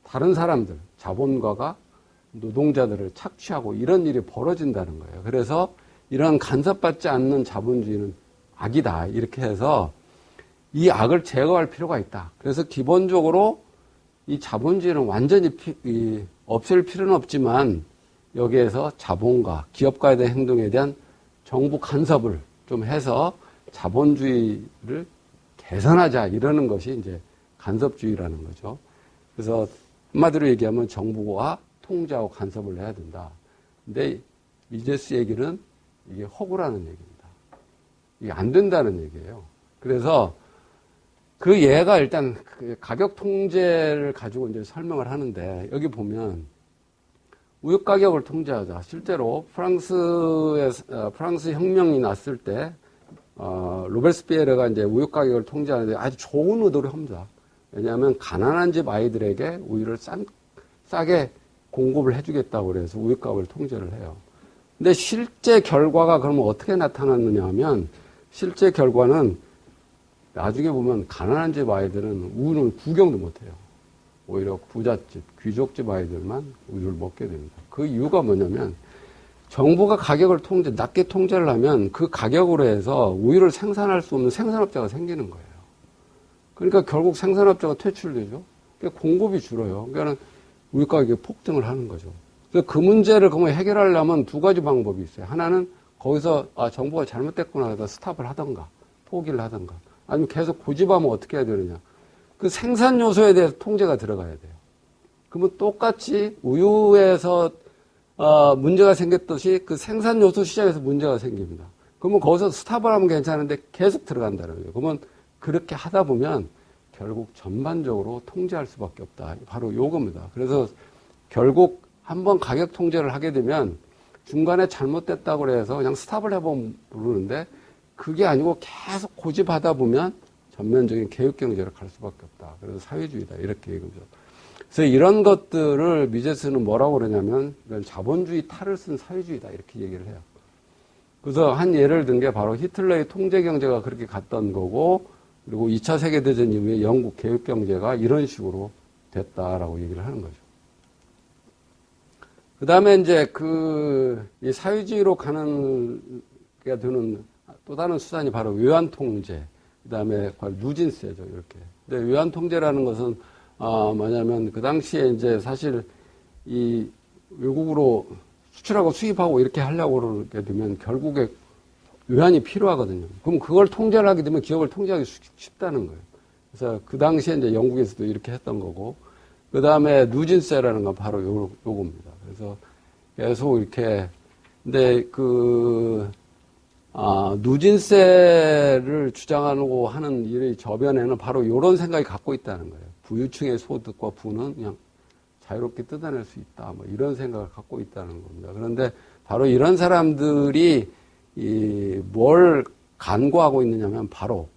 다른 사람들, 자본가가 노동자들을 착취하고 이런 일이 벌어진다는 거예요. 그래서 이런 간섭받지 않는 자본주의는 악이다. 이렇게 해서 이 악을 제거할 필요가 있다. 그래서 기본적으로 이 자본주의는 완전히 없앨 필요는 없지만 여기에서 자본가, 기업가에 대한 행동에 대한 정부 간섭을 좀 해서 자본주의를 개선하자 이러는 것이 이제 간섭주의라는 거죠. 그래서 한마디로 얘기하면 정부가 통제하고 간섭을 해야 된다. 근데 미제스 얘기는 이게 허구라는 얘기입니다. 이게 안 된다는 얘기예요. 그래서 그 예가 일단 가격 통제를 가지고 이제 설명을 하는데, 여기 보면 우유 가격을 통제하자. 실제로 프랑스 혁명이 났을 때 로베스피에르가 이제 우유 가격을 통제하는데 아주 좋은 의도를 합니다. 왜냐하면 가난한 집 아이들에게 우유를 싸게 공급을 해주겠다고 그래서 우유 가격을 통제를 해요. 근데 실제 결과가 그러면 어떻게 나타났느냐 하면, 실제 결과는 나중에 보면 가난한 집 아이들은 우유는 구경도 못해요. 오히려 부잣집, 귀족집 아이들만 우유를 먹게 됩니다. 그 이유가 뭐냐면, 정부가 가격을 낮게 통제를 하면 그 가격으로 해서 우유를 생산할 수 없는 생산업자가 생기는 거예요. 그러니까 결국 생산업자가 퇴출되죠. 그러니까 공급이 줄어요. 그러니까 우유 가격이 폭등을 하는 거죠. 그래서 그 문제를 그러면 해결하려면 두 가지 방법이 있어요. 하나는 거기서 정부가 잘못됐구나 해서 스탑을 하던가 포기를 하던가, 아니면 계속 고집하면 어떻게 해야 되느냐. 그 생산 요소에 대해서 통제가 들어가야 돼요. 그러면 똑같이 우유에서 문제가 생겼듯이 그 생산 요소 시장에서 문제가 생깁니다. 그러면 거기서 스탑을 하면 괜찮은데 계속 들어간다는 거예요. 그러면 그렇게 하다 보면 결국 전반적으로 통제할 수밖에 없다. 바로 요겁니다. 그래서 결국 한번 가격 통제를 하게 되면 중간에 잘못됐다고 해서 그냥 스탑을 해보면 모르는데, 그게 아니고 계속 고집하다 보면 전면적인 개혁경제로 갈 수밖에 없다. 그래서 사회주의다. 이렇게 얘기합니다. 그래서 이런 것들을 미제스는 뭐라고 그러냐면, 이건 자본주의 탈을 쓴 사회주의다. 이렇게 얘기를 해요. 그래서 한 예를 든 게 바로 히틀러의 통제경제가 그렇게 갔던 거고, 그리고 2차 세계대전 이후에 영국 개혁경제가 이런 식으로 됐다라고 얘기를 하는 거죠. 그 다음에 이제 이 사회주의로 게 되는 또 다른 수단이 바로 외환통제, 그 다음에 누진세죠, 이렇게. 근데 외환통제라는 것은, 뭐냐면, 그 당시에 이제 사실 이 외국으로 수출하고 수입하고 이렇게 하려고 그러게 되면 결국에 외환이 필요하거든요. 그럼 그걸 통제를 하게 되면 기업을 통제하기 쉽다는 거예요. 그래서 그 당시에 이제 영국에서도 이렇게 했던 거고, 그 다음에 누진세라는 건 바로 요겁니다. 그래서 계속 이렇게, 근데 누진세를 주장하고 하는 이 저변에는 바로 이런 생각이 갖고 있다는 거예요. 부유층의 소득과 부는 그냥 자유롭게 뜯어낼 수 있다. 뭐 이런 생각을 갖고 있다는 겁니다. 그런데 바로 이런 사람들이 뭘 간과하고 있느냐면 바로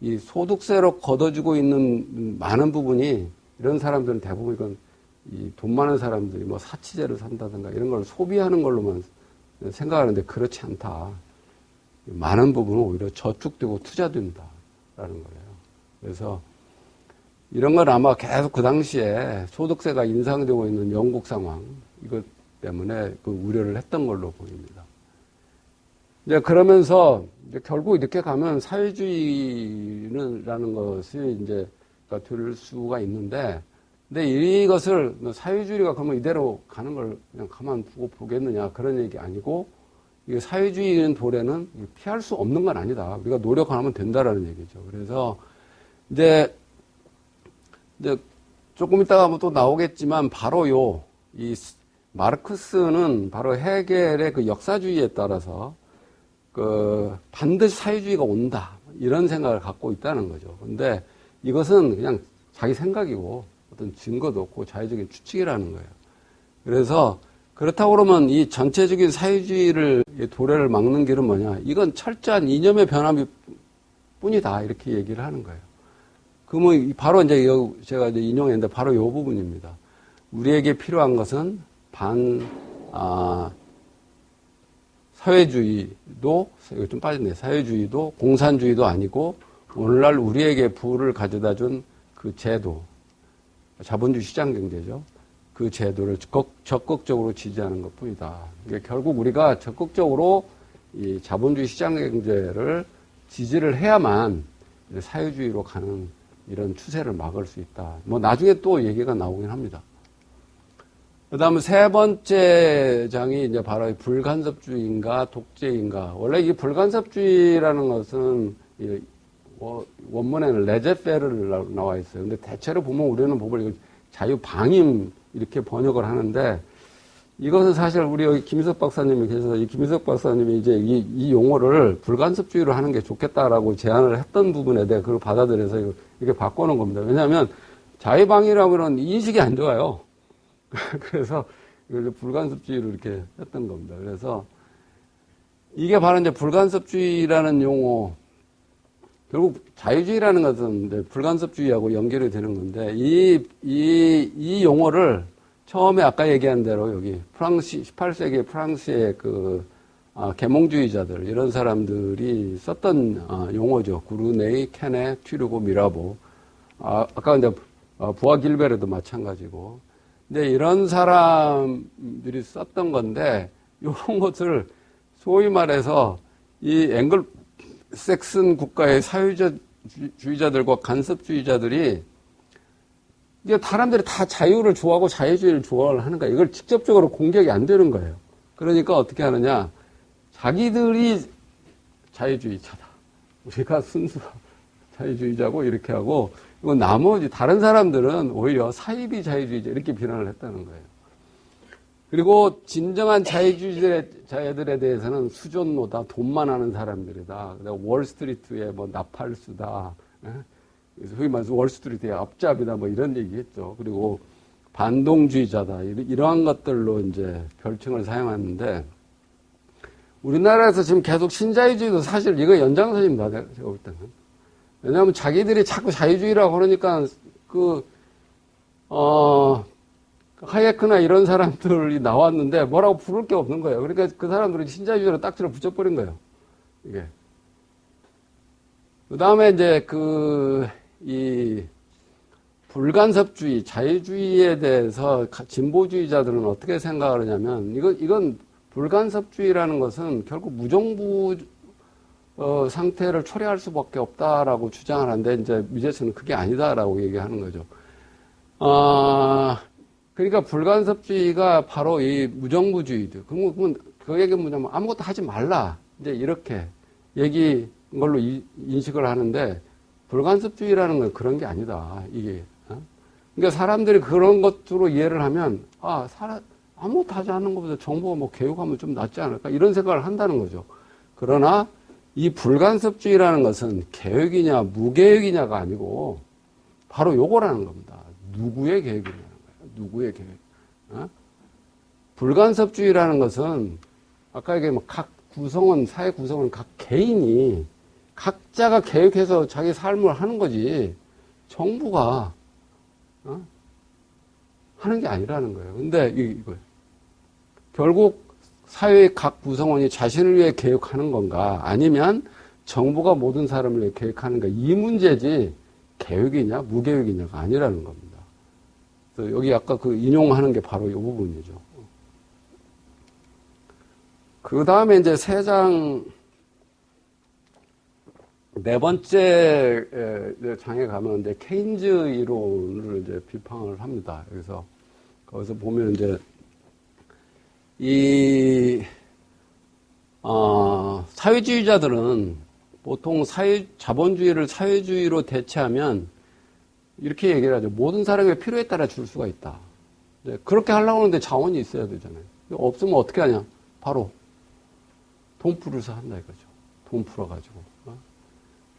이 소득세로 걷어주고 있는 많은 부분이, 이런 사람들은 대부분 이건 돈 많은 사람들이 뭐 사치제를 산다든가 이런 걸 소비하는 걸로만 생각하는데 그렇지 않다. 많은 부분은 오히려 저축되고 투자된다라는 거예요. 그래서 이런 건 아마 계속 그 당시에 소득세가 인상되고 있는 영국 상황, 이것 때문에 그 우려를 했던 걸로 보입니다. 이제 그러면서 이제 결국 이렇게 가면 사회주의라는 것이 이제 될 수가 있는데, 근데 이것을 사회주의가 그러면 이대로 가는 걸 그냥 가만 두고 보겠느냐 그런 얘기 아니고, 이 사회주의는 도래는 피할 수 없는 건 아니다. 우리가 노력하면 된다라는 얘기죠. 그래서 이제 조금 이따가 또 나오겠지만 바로 이 마르크스는 바로 헤겔의 그 역사주의에 따라서 반드시 사회주의가 온다. 이런 생각을 갖고 있다는 거죠. 근데 이것은 그냥 자기 생각이고 어떤 증거도 없고 자의적인 추측이라는 거예요. 그래서 그렇다고 그러면 이 전체적인 사회주의를, 도래를 막는 길은 뭐냐? 이건 철저한 이념의 변화 뿐이다. 이렇게 얘기를 하는 거예요. 그러면 바로 이제 제가 이제 인용했는데 바로 이 부분입니다. 우리에게 필요한 것은 사회주의도, 이거 좀 빠졌네. 사회주의도 공산주의도 아니고 오늘날 우리에게 부를 가져다 준 그 제도, 자본주의 시장 경제죠. 그 제도를 적극적으로 지지하는 것 뿐이다. 그러니까 결국 우리가 적극적으로 이 자본주의 시장 경제를 지지를 해야만 사회주의로 가는 이런 추세를 막을 수 있다. 뭐 나중에 또 얘기가 나오긴 합니다. 그 다음에 세 번째 장이 이제 바로 불간섭주의인가 독재인가. 원래 이 불간섭주의라는 것은 원문에는 레제페르 나와 있어요. 근데 대체로 보면 우리는 보면 자유방임 이렇게 번역을 하는데, 이것은 사실 우리 여기 김희석 박사님이 계셔서 이 김희석 박사님이 이제 이 용어를 불간섭주의로 하는 게 좋겠다라고 제안을 했던 부분에 대해 그걸 받아들여서 이렇게 바꿔놓은 겁니다. 왜냐하면 자유방임이라고 하는 인식이 안 좋아요. 그래서 이걸 불간섭주의로 이렇게 했던 겁니다. 그래서 이게 바로 이제 불간섭주의라는 용어, 결국 자유주의라는 것은 이제 불간섭주의하고 연결이 되는 건데, 이 용어를 처음에 아까 얘기한 대로 여기 18세기 프랑스의 계몽주의자들, 이런 사람들이 썼던 용어죠. 구르네이, 케네, 튀르고, 미라보. 아까 이제 부하 길베르도 마찬가지고. 근데 이런 사람들이 썼던 건데, 이런 것을 소위 말해서 이 앵글색슨 국가의 사회주의자들과 간섭주의자들이 이게 사람들이 다 자유를 좋아하고 자유주의를 좋아하는 거야. 이걸 직접적으로 공격이 안 되는 거예요. 그러니까 어떻게 하느냐. 자기들이 자유주의자다. 우리가 순수 자유주의자고 이렇게 하고, 이거 나머지 다른 사람들은 오히려 사이비 자유주의자 이렇게 비난을 했다는 거예요. 그리고 진정한 자유주의자들에 대해서는 수존노다, 돈만 하는 사람들이다. 월스트리트의 나팔수다. 소위 말해서 월스트리트의 앞잡이다, 이런 얘기 했죠. 그리고 반동주의자다. 이러한 것들로 이제 별칭을 사용하는데, 우리나라에서 지금 계속 신자유주의도 사실 이거 연장선입니다. 제가 볼 때는. 왜냐하면 자기들이 자꾸 자유주의라고 그러니까 하예크나 이런 사람들이 나왔는데 뭐라고 부를 게 없는 거예요. 그러니까 그 사람들은 신자유주의로 딱지를 붙여버린 거예요. 이게. 그 다음에 이제 이 불간섭주의, 자유주의에 대해서 진보주의자들은 어떻게 생각을 하냐면, 이건 불간섭주의라는 것은 결국 무정부 상태를 초래할 수밖에 없다라고 주장을 하는데, 이제 미제스는 그게 아니다라고 얘기하는 거죠. 그러니까 불간섭주의가 바로 이 무정부주의들. 그러면 그 얘기는 뭐냐면 아무것도 하지 말라. 이제 이렇게 걸로 인식을 하는데, 불간섭주의라는 건 그런 게 아니다. 이게. 그러니까 사람들이 그런 것으로 이해를 하면, 아무것도 하지 않는 것보다 정부가 개혁하면 좀 낫지 않을까? 이런 생각을 한다는 거죠. 그러나 이 불간섭주의라는 것은 개혁이냐, 무개혁이냐가 아니고, 바로 요거라는 겁니다. 누구의 개혁이냐는 거예요. 누구의 개혁. 불간섭주의라는 것은, 아까 얘기한 각 구성원, 사회 구성원, 각 개인이 각자가 계획해서 자기 삶을 하는 거지, 정부가 하는 게 아니라는 거예요. 근데 이거예요. 결국 사회의 각 구성원이 자신을 위해 계획하는 건가, 아니면 정부가 모든 사람을 위해 계획하는가, 이 문제지 계획이냐 무계획이냐가 아니라는 겁니다. 그래서 여기 아까 인용하는 게 바로 이 부분이죠. 그 다음에 이제 세 장, 네 번째 장에 가면 이제 케인즈 이론을 이제 비판을 합니다. 그래서 거기서 보면 이제 사회주의자들은 보통 자본주의를 사회주의로 대체하면 이렇게 얘기를 하죠. 모든 사람의 필요에 따라 줄 수가 있다. 그렇게 하려고 하는데 자원이 있어야 되잖아요. 없으면 어떻게 하냐? 바로 돈 풀어서 한다 이거죠. 돈 풀어가지고.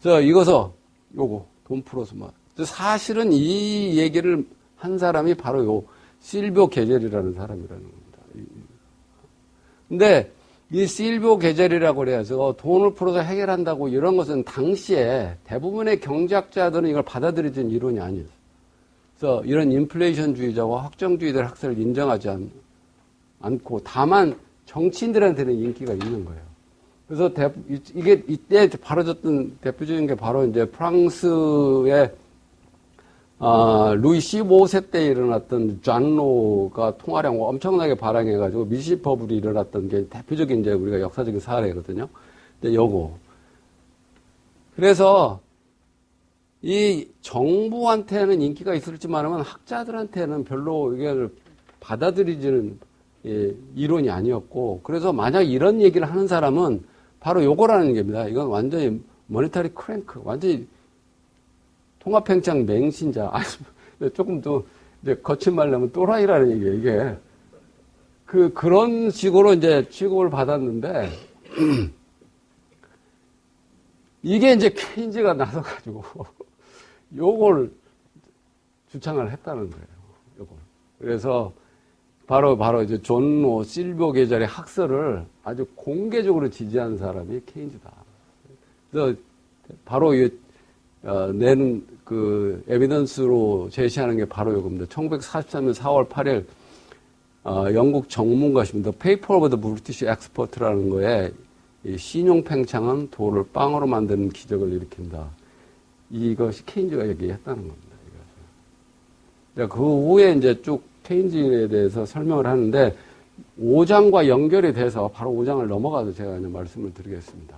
요거 돈 풀어서 막. 사실은 이 얘기를 한 사람이 바로 요 실비오 게젤이라는 사람이라는 겁니다. 근데 이 실비오 게젤이라고 그래서 돈을 풀어서 해결한다고 이런 것은 당시에 대부분의 경제학자들은 이걸 받아들이는 이론이 아니었어요. 그래서 이런 인플레이션주의자와 확정주의들 학설을 인정하지 않고 다만 정치인들한테는 인기가 있는 거예요. 그래서 이게 이때 벌어졌던 대표적인 게 바로 이제 프랑스의 루이 15세 때 일어났던 잔로가 통화량을 엄청나게 발행해가지고 미시퍼블이 일어났던 게 대표적인 이제 우리가 역사적인 사례거든요. 근데 요거. 그래서 이 정부한테는 인기가 있을지만은 학자들한테는 별로 이게 받아들이지는 이론이 아니었고, 그래서 만약 이런 얘기를 하는 사람은 바로 요거라는 겁니다. 이건 완전히 모니터리 크랭크, 완전히 통합팽창 맹신자. 조금 더 이제 거친 말로 하면 또라이라는 얘기예요, 이게. 그런 식으로 이제 취급을 받았는데, 이게 이제 케인즈가 나서가지고, 요걸 주창을 했다는 거예요, 요걸. 그래서, 바로 이제 존 실비오 게젤의 학설을 아주 공개적으로 지지한 사람이 케인즈다. 그래서 바로 내는 그 에비던스로 제시하는 게 바로 이겁니다. 1943년 4월 8일 영국 정문가십니다. Paper of the British Export라는 거에 이 신용 팽창은 도를 빵으로 만드는 기적을 일으킨다. 이것이 케인즈가 얘기했다는 겁니다. 그 후에 이제 쭉 케인즈에 대해서 설명을 하는데 5장과 연결이 돼서 바로 5장을 넘어가서 제가 그냥 말씀을 드리겠습니다.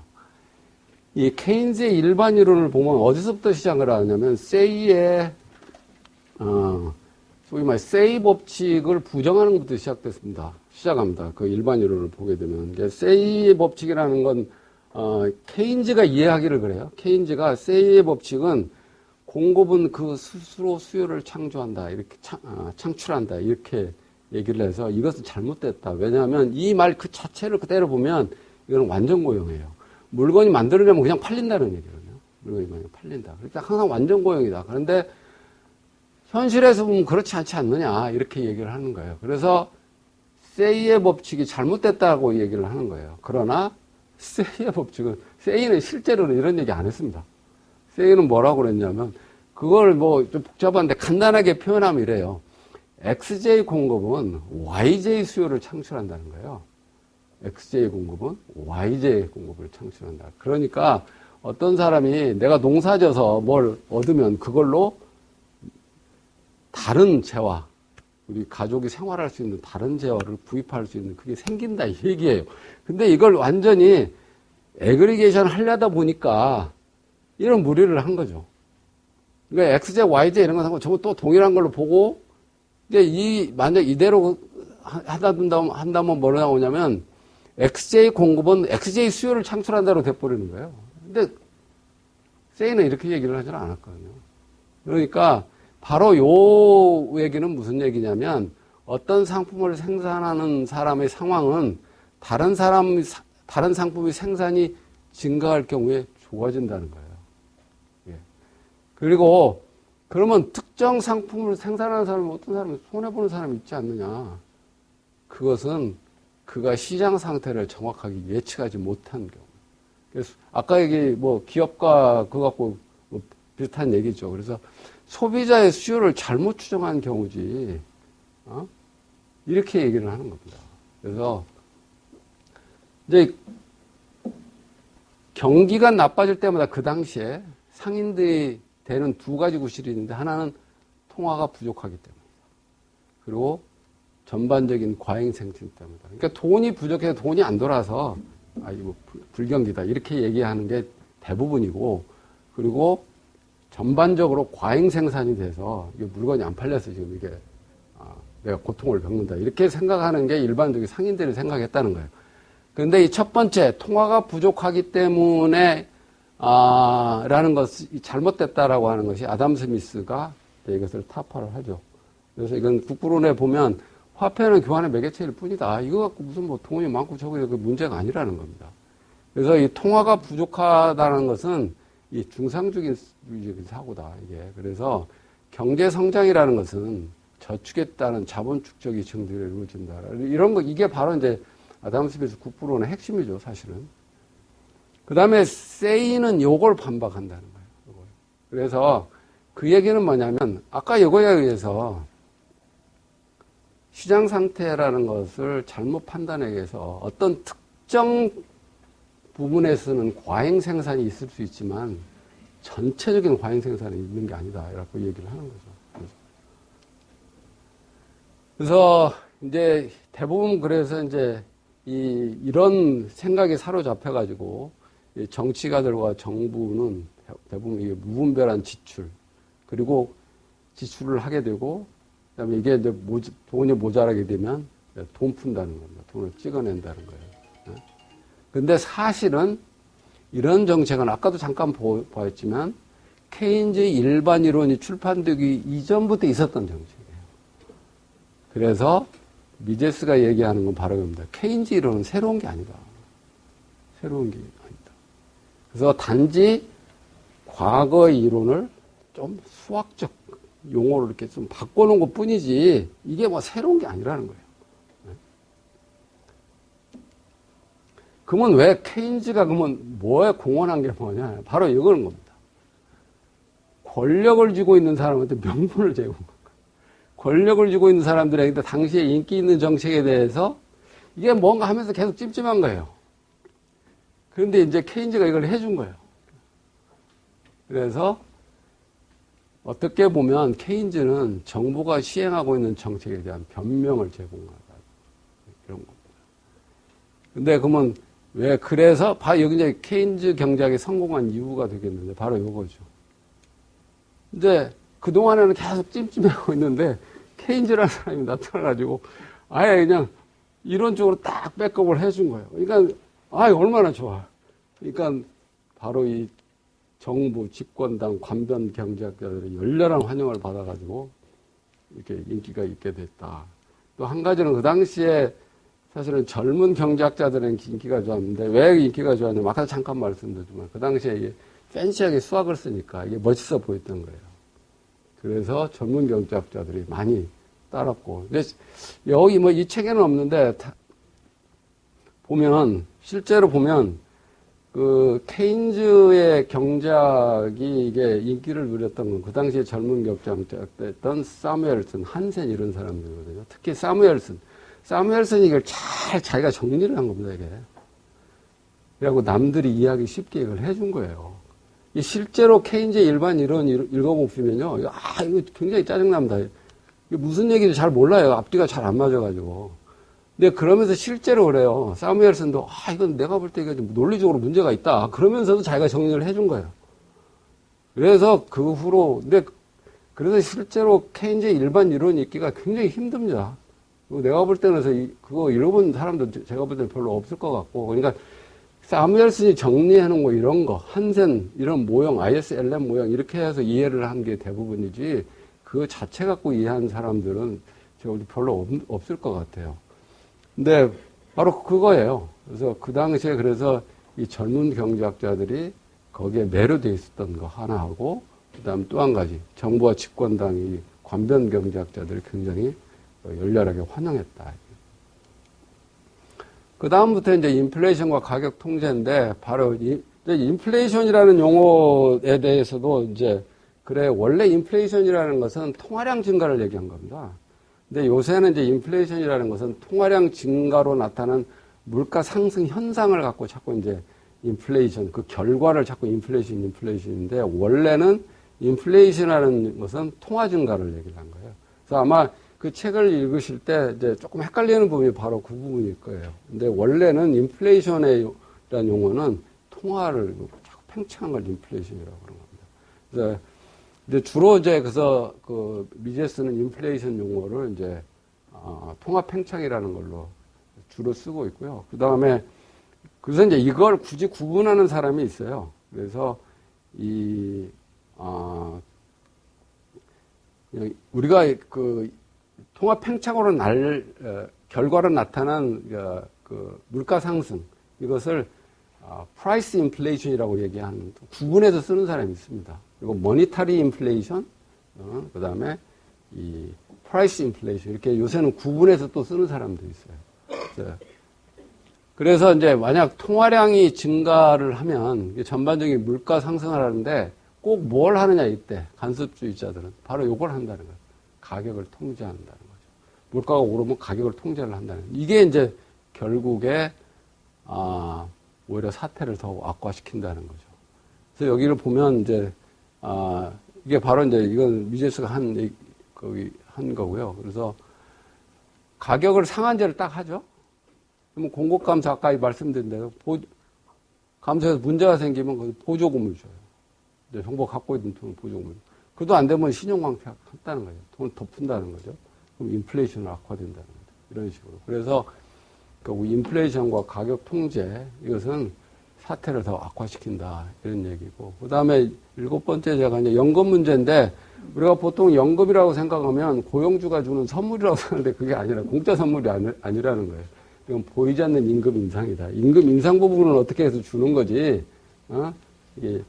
이 케인즈의 일반 이론을 보면 어디서부터 시작을 하냐면 세이의 소위 말 세이 법칙을 부정하는 것부터 시작합니다. 그 일반 이론을 보게 되면 세이의 법칙이라는 건 케인즈가 이해하기를 그래요. 케인즈가 세이의 법칙은 공급은 그 스스로 수요를 창조한다, 이렇게 창출한다, 이렇게 얘기를 해서 이것은 잘못됐다. 왜냐하면 이 말 그 자체를 그대로 보면 이거는 완전 고용이에요. 물건이 만들어내면 그냥 팔린다는 얘기거든요. 물건이 그냥 팔린다. 그러니까 항상 완전 고용이다. 그런데 현실에서 보면 그렇지 않지 않느냐, 이렇게 얘기를 하는 거예요. 그래서 세이의 법칙이 잘못됐다고 얘기를 하는 거예요. 그러나 세이의 법칙은, 세이는 실제로는 이런 얘기 안 했습니다. 세이는 뭐라고 그랬냐면, 그걸 뭐 좀 복잡한데 간단하게 표현하면 이래요. XJ 공급은 YJ 수요를 창출한다는 거예요. XJ 공급은 YJ 공급을 창출한다. 그러니까 어떤 사람이 내가 농사져서 뭘 얻으면 그걸로 다른 재화, 우리 가족이 생활할 수 있는 다른 재화를 구입할 수 있는 그게 생긴다 이 얘기예요. 근데 이걸 완전히 애그리게이션 하려다 보니까 이런 무리를 한 거죠. 그러니까 XJ, YJ 이런 거 하고 저거 또 동일한 걸로 보고, 이제 만약 이대로 한다면 뭐로 나오냐면, XJ 공급은 XJ 수요를 창출한다로 돼버리는 거예요. 근데, 세이는 이렇게 얘기를 하지는 않았거든요. 그러니까, 바로 요 얘기는 무슨 얘기냐면, 어떤 상품을 생산하는 사람의 상황은 다른 상품의 생산이 증가할 경우에 좋아진다는 거예요. 그리고 그러면 특정 상품을 생산하는 사람이 어떤 사람이 손해보는 사람이 있지 않느냐. 그것은 그가 시장 상태를 정확하게 예측하지 못한 경우. 그래서 아까 기업가 그거 갖고 비슷한 얘기죠. 그래서 소비자의 수요를 잘못 추정한 경우지. 이렇게 얘기를 하는 겁니다. 그래서 이제 경기가 나빠질 때마다 그 당시에 상인들이 되는 두 가지 구실이 있는데 하나는 통화가 부족하기 때문이다. 그리고 전반적인 과잉 생산 때문이다. 그러니까 돈이 부족해서 돈이 안 돌아서 이거 불경기다 이렇게 얘기하는 게 대부분이고, 그리고 전반적으로 과잉 생산이 돼서 이게 물건이 안 팔려서 지금 이게 내가 고통을 겪는다 이렇게 생각하는 게 일반적인 상인들이 생각했다는 거예요. 그런데 이 첫 번째 통화가 부족하기 때문에 라는 것이 잘못됐다라고 하는 것이 아담 스미스가 이것을 타파를 하죠. 그래서 이건 국부론에 보면 화폐는 교환의 매개체일 뿐이다. 이거 갖고 무슨 뭐 돈이 많고 적고 그 문제가 아니라는 겁니다. 그래서 이 통화가 부족하다는 것은 이 중상적인 사고다, 이게. 그래서 경제 성장이라는 것은 저축에 따른 자본 축적이 증대로 이루어진다. 이런 거, 이게 바로 이제 아담 스미스 국부론의 핵심이죠, 사실은. 그 다음에 세이는 요걸 반박한다는 거예요. 요걸. 그래서 그 얘기는 뭐냐면, 아까 요거에 의해서 시장 상태라는 것을 잘못 판단에 의해서 어떤 특정 부분에서는 과잉 생산이 있을 수 있지만 전체적인 과잉 생산이 있는 게 아니다. 이라고 얘기를 하는 거죠. 그래서 이제 대부분 그래서 이제 이런 생각에 사로잡혀가지고 정치가들과 정부는 대부분 이게 무분별한 지출, 그리고 지출을 하게 되고, 그 다음에 이게 이제 돈이 모자라게 되면 돈 푼다는 겁니다. 돈을 찍어낸다는 거예요. 근데 사실은 이런 정책은 아까도 잠깐 보았지만 케인즈의 일반 이론이 출판되기 이전부터 있었던 정책이에요. 그래서 미제스가 얘기하는 건 바로 이겁니다. 케인즈 이론은 새로운 게 아니다. 새로운 게 아니다. 그래서 단지 과거의 이론을 좀 수학적 용어를 이렇게 좀 바꿔놓은 것 뿐이지 이게 뭐 새로운 게 아니라는 거예요. 그러면 왜 케인즈가 그러면 뭐에 공헌한 게 뭐냐? 바로 이거는 겁니다. 권력을 쥐고 있는 사람한테 명분을 제공한 거예요. 권력을 쥐고 있는 사람들에게 당시에 인기 있는 정책에 대해서 이게 뭔가 하면서 계속 찜찜한 거예요. 그런데 이제 케인즈가 이걸 해준 거예요. 그래서 어떻게 보면 케인즈는 정부가 시행하고 있는 정책에 대한 변명을 제공하다. 이런 겁니다. 근데 그러면 왜, 그래서, 여기 이제 케인즈 경제학이 성공한 이유가 되겠는데, 바로 이거죠. 근데 그동안에는 계속 찜찜하고 있는데, 케인즈라는 사람이 나타나가지고, 아예 그냥 이론적으로 딱 백업을 해준 거예요. 그러니까, 얼마나 좋아. 그러니까 바로 이 정부, 집권당, 관변 경제학자들의 열렬한 환영을 받아가지고, 이렇게 인기가 있게 됐다. 또 한 가지는 그 당시에 사실은 젊은 경제학자들은 인기가 좋았는데, 왜 인기가 좋았냐면, 아까 잠깐 말씀드렸지만, 그 당시에 이게 팬시하게 수학을 쓰니까 이게 멋있어 보였던 거예요. 그래서 젊은 경제학자들이 많이 따랐고. 근데 여기 뭐 이 책에는 없는데, 실제로 보면, 그, 케인즈의 경제학이 이게 인기를 누렸던 건 그 당시에 젊은 경제학자였던 사무엘슨, 한센 이런 사람들이거든요. 특히 사무엘슨이 이걸 잘 자기가 정리를 한 겁니다, 이게. 그래갖고 남들이 이해하기 쉽게 이걸 해준 거예요. 이 실제로 케인즈의 일반 이론 읽어보시면요. 이거 굉장히 짜증납니다. 이게 무슨 얘기인지 잘 몰라요. 앞뒤가 잘 안 맞아가지고. 근데 그러면서 실제로 그래요. 사무엘슨도, 이건 내가 볼 때 이게 논리적으로 문제가 있다. 그러면서도 자기가 정리를 해준 거예요. 그래서 그 후로, 그래서 실제로 케인즈의 일반 이론 읽기가 굉장히 힘듭니다. 내가 볼 때는 그거 읽어본 사람도 제가 볼 때는 별로 없을 것 같고, 그러니까 사무엘슨이 정리해놓은 거 이런 거, 한센 이런 모형, ISLM 모형 이렇게 해서 이해를 한 게 대부분이지 그 자체 갖고 이해한 사람들은 제가 볼 때 별로 없을 것 같아요. 근데 바로 그거예요. 그래서 그 당시에 그래서 이 젊은 경제학자들이 거기에 매료되어 있었던 거 하나 하고, 그 다음 또 한 가지, 정부와 집권당이 관변 경제학자들을 굉장히 열렬하게 환영했다. 그 다음부터 이제 인플레이션과 가격 통제인데, 바로 인플레이션이라는 용어에 대해서도 그래, 원래 인플레이션이라는 것은 통화량 증가를 얘기한 겁니다. 근데 요새는 이제 인플레이션이라는 것은 통화량 증가로 나타난 물가 상승 현상을 갖고 자꾸 인플레이션, 그 결과를 자꾸 인플레이션인데, 원래는 인플레이션이라는 것은 통화 증가를 얘기를 한 거예요. 그래서 아마 그 책을 읽으실 때 이제 조금 헷갈리는 부분이 바로 그 부분일 거예요. 근데 원래는 인플레이션이라는 용어는 통화를 자꾸 팽창한 걸 인플레이션이라고 그런 겁니다. 그래서 이제 주로 이제 그래서 그 미제스는 인플레이션 용어를 이제 통화 팽창이라는 걸로 주로 쓰고 있고요. 그 다음에 그래서 이제 이걸 굳이 구분하는 사람이 있어요. 그래서 우리가 그 통화 팽창으로 결과로 나타난 그 물가 상승 이것을 프라이스 인플레이션이라고 얘기하는 구분해서 쓰는 사람이 있습니다. 그리고 모니터리 인플레이션, 그 다음에 이 프라이스 인플레이션 이렇게 요새는 구분해서 또 쓰는 사람도 있어요. 그래서 이제 만약 통화량이 증가를 하면 전반적인 물가 상승을 하는데 꼭 뭘 하느냐 이때 간섭주의자들은 바로 이걸 한다는 거예요. 가격을 통제한다는 거죠. 물가가 오르면 가격을 통제를 한다는 거예요. 이게 이제 결국에 오히려 사태를 더 악화시킨다는 거죠. 그래서 여기를 보면 이제 이게 바로 이제 이건 미제스가 한 거고요. 그래서 가격을 상한제를 딱 하죠. 그러면 공급감사 아까 말씀드린 대로 감사에서 문제가 생기면 보조금을 줘요. 이제 정부 갖고 있는 돈을 보조금을. 그것도 안 되면 신용방패한다는 거죠. 돈을 더 푼다는 거죠. 그럼 인플레이션을 악화된다는 거죠. 이런 식으로. 그래서 결국 인플레이션과 가격 통제 이것은 사태를 더 악화시킨다 이런 얘기고. 그 다음에 7번째 제가 이제 연금 문제인데 우리가 보통 연금이라고 생각하면 고용주가 주는 선물이라고 생각하는데 그게 아니라 공짜 선물이 아니라는 거예요. 이건 보이지 않는 임금 인상이다. 임금 인상 부분은 어떻게 해서 주는 거지, 이게,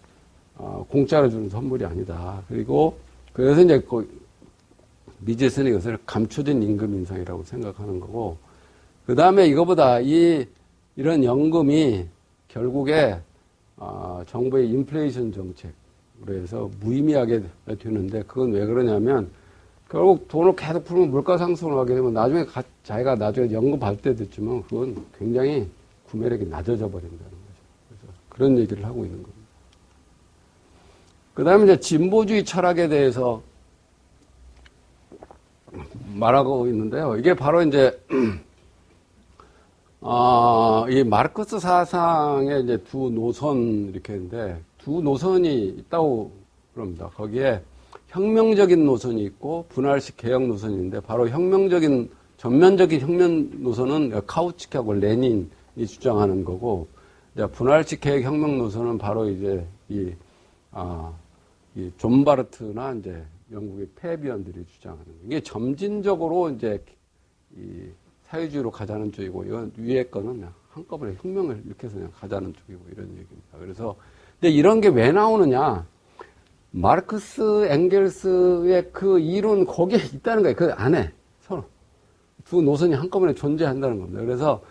공짜로 주는 선물이 아니다. 그래서 이제 미제스는 이것을 감춰진 임금 인상이라고 생각하는 거고, 그 다음에 이거보다 이런 연금이 결국에, 정부의 인플레이션 정책으로 해서 무의미하게 되는데, 그건 왜 그러냐면, 결국 돈을 계속 풀면 물가 상승을 하게 되면 나중에 자기가 나중에 연금 받을 때 됐지만 그건 굉장히 구매력이 낮아져 버린다는 거죠. 그래서 그런 얘기를 하고 있는 겁니다. 그 다음에 이제 진보주의 철학에 대해서 말하고 있는데요. 이게 바로 이제, 이 마르크스 사상의 이제 두 노선 이렇게 했는데 두 노선이 있다고 그럽니다. 거기에 혁명적인 노선이 있고 분할식 개혁 노선이 있는데 바로 전면적인 혁명 노선은 카우치키하고 레닌이 주장하는 거고 이제 분할식 개혁 혁명 노선은 바로 이제 이 존 바르트나 이제 영국의 폐비언들이 주장하는 거예요. 이게 점진적으로 이제 이 사회주의로 가자는 쪽이고 이건 위에 거는 그냥 한꺼번에 혁명을 이렇게 해서 그냥 가자는 쪽이고 이런 얘기입니다. 그래서 근데 이런 게 왜 나오느냐? 마르크스, 엥겔스의 그 이론 거기에 있다는 거예요. 그 안에 서로 두 노선이 한꺼번에 존재한다는 겁니다. 그래서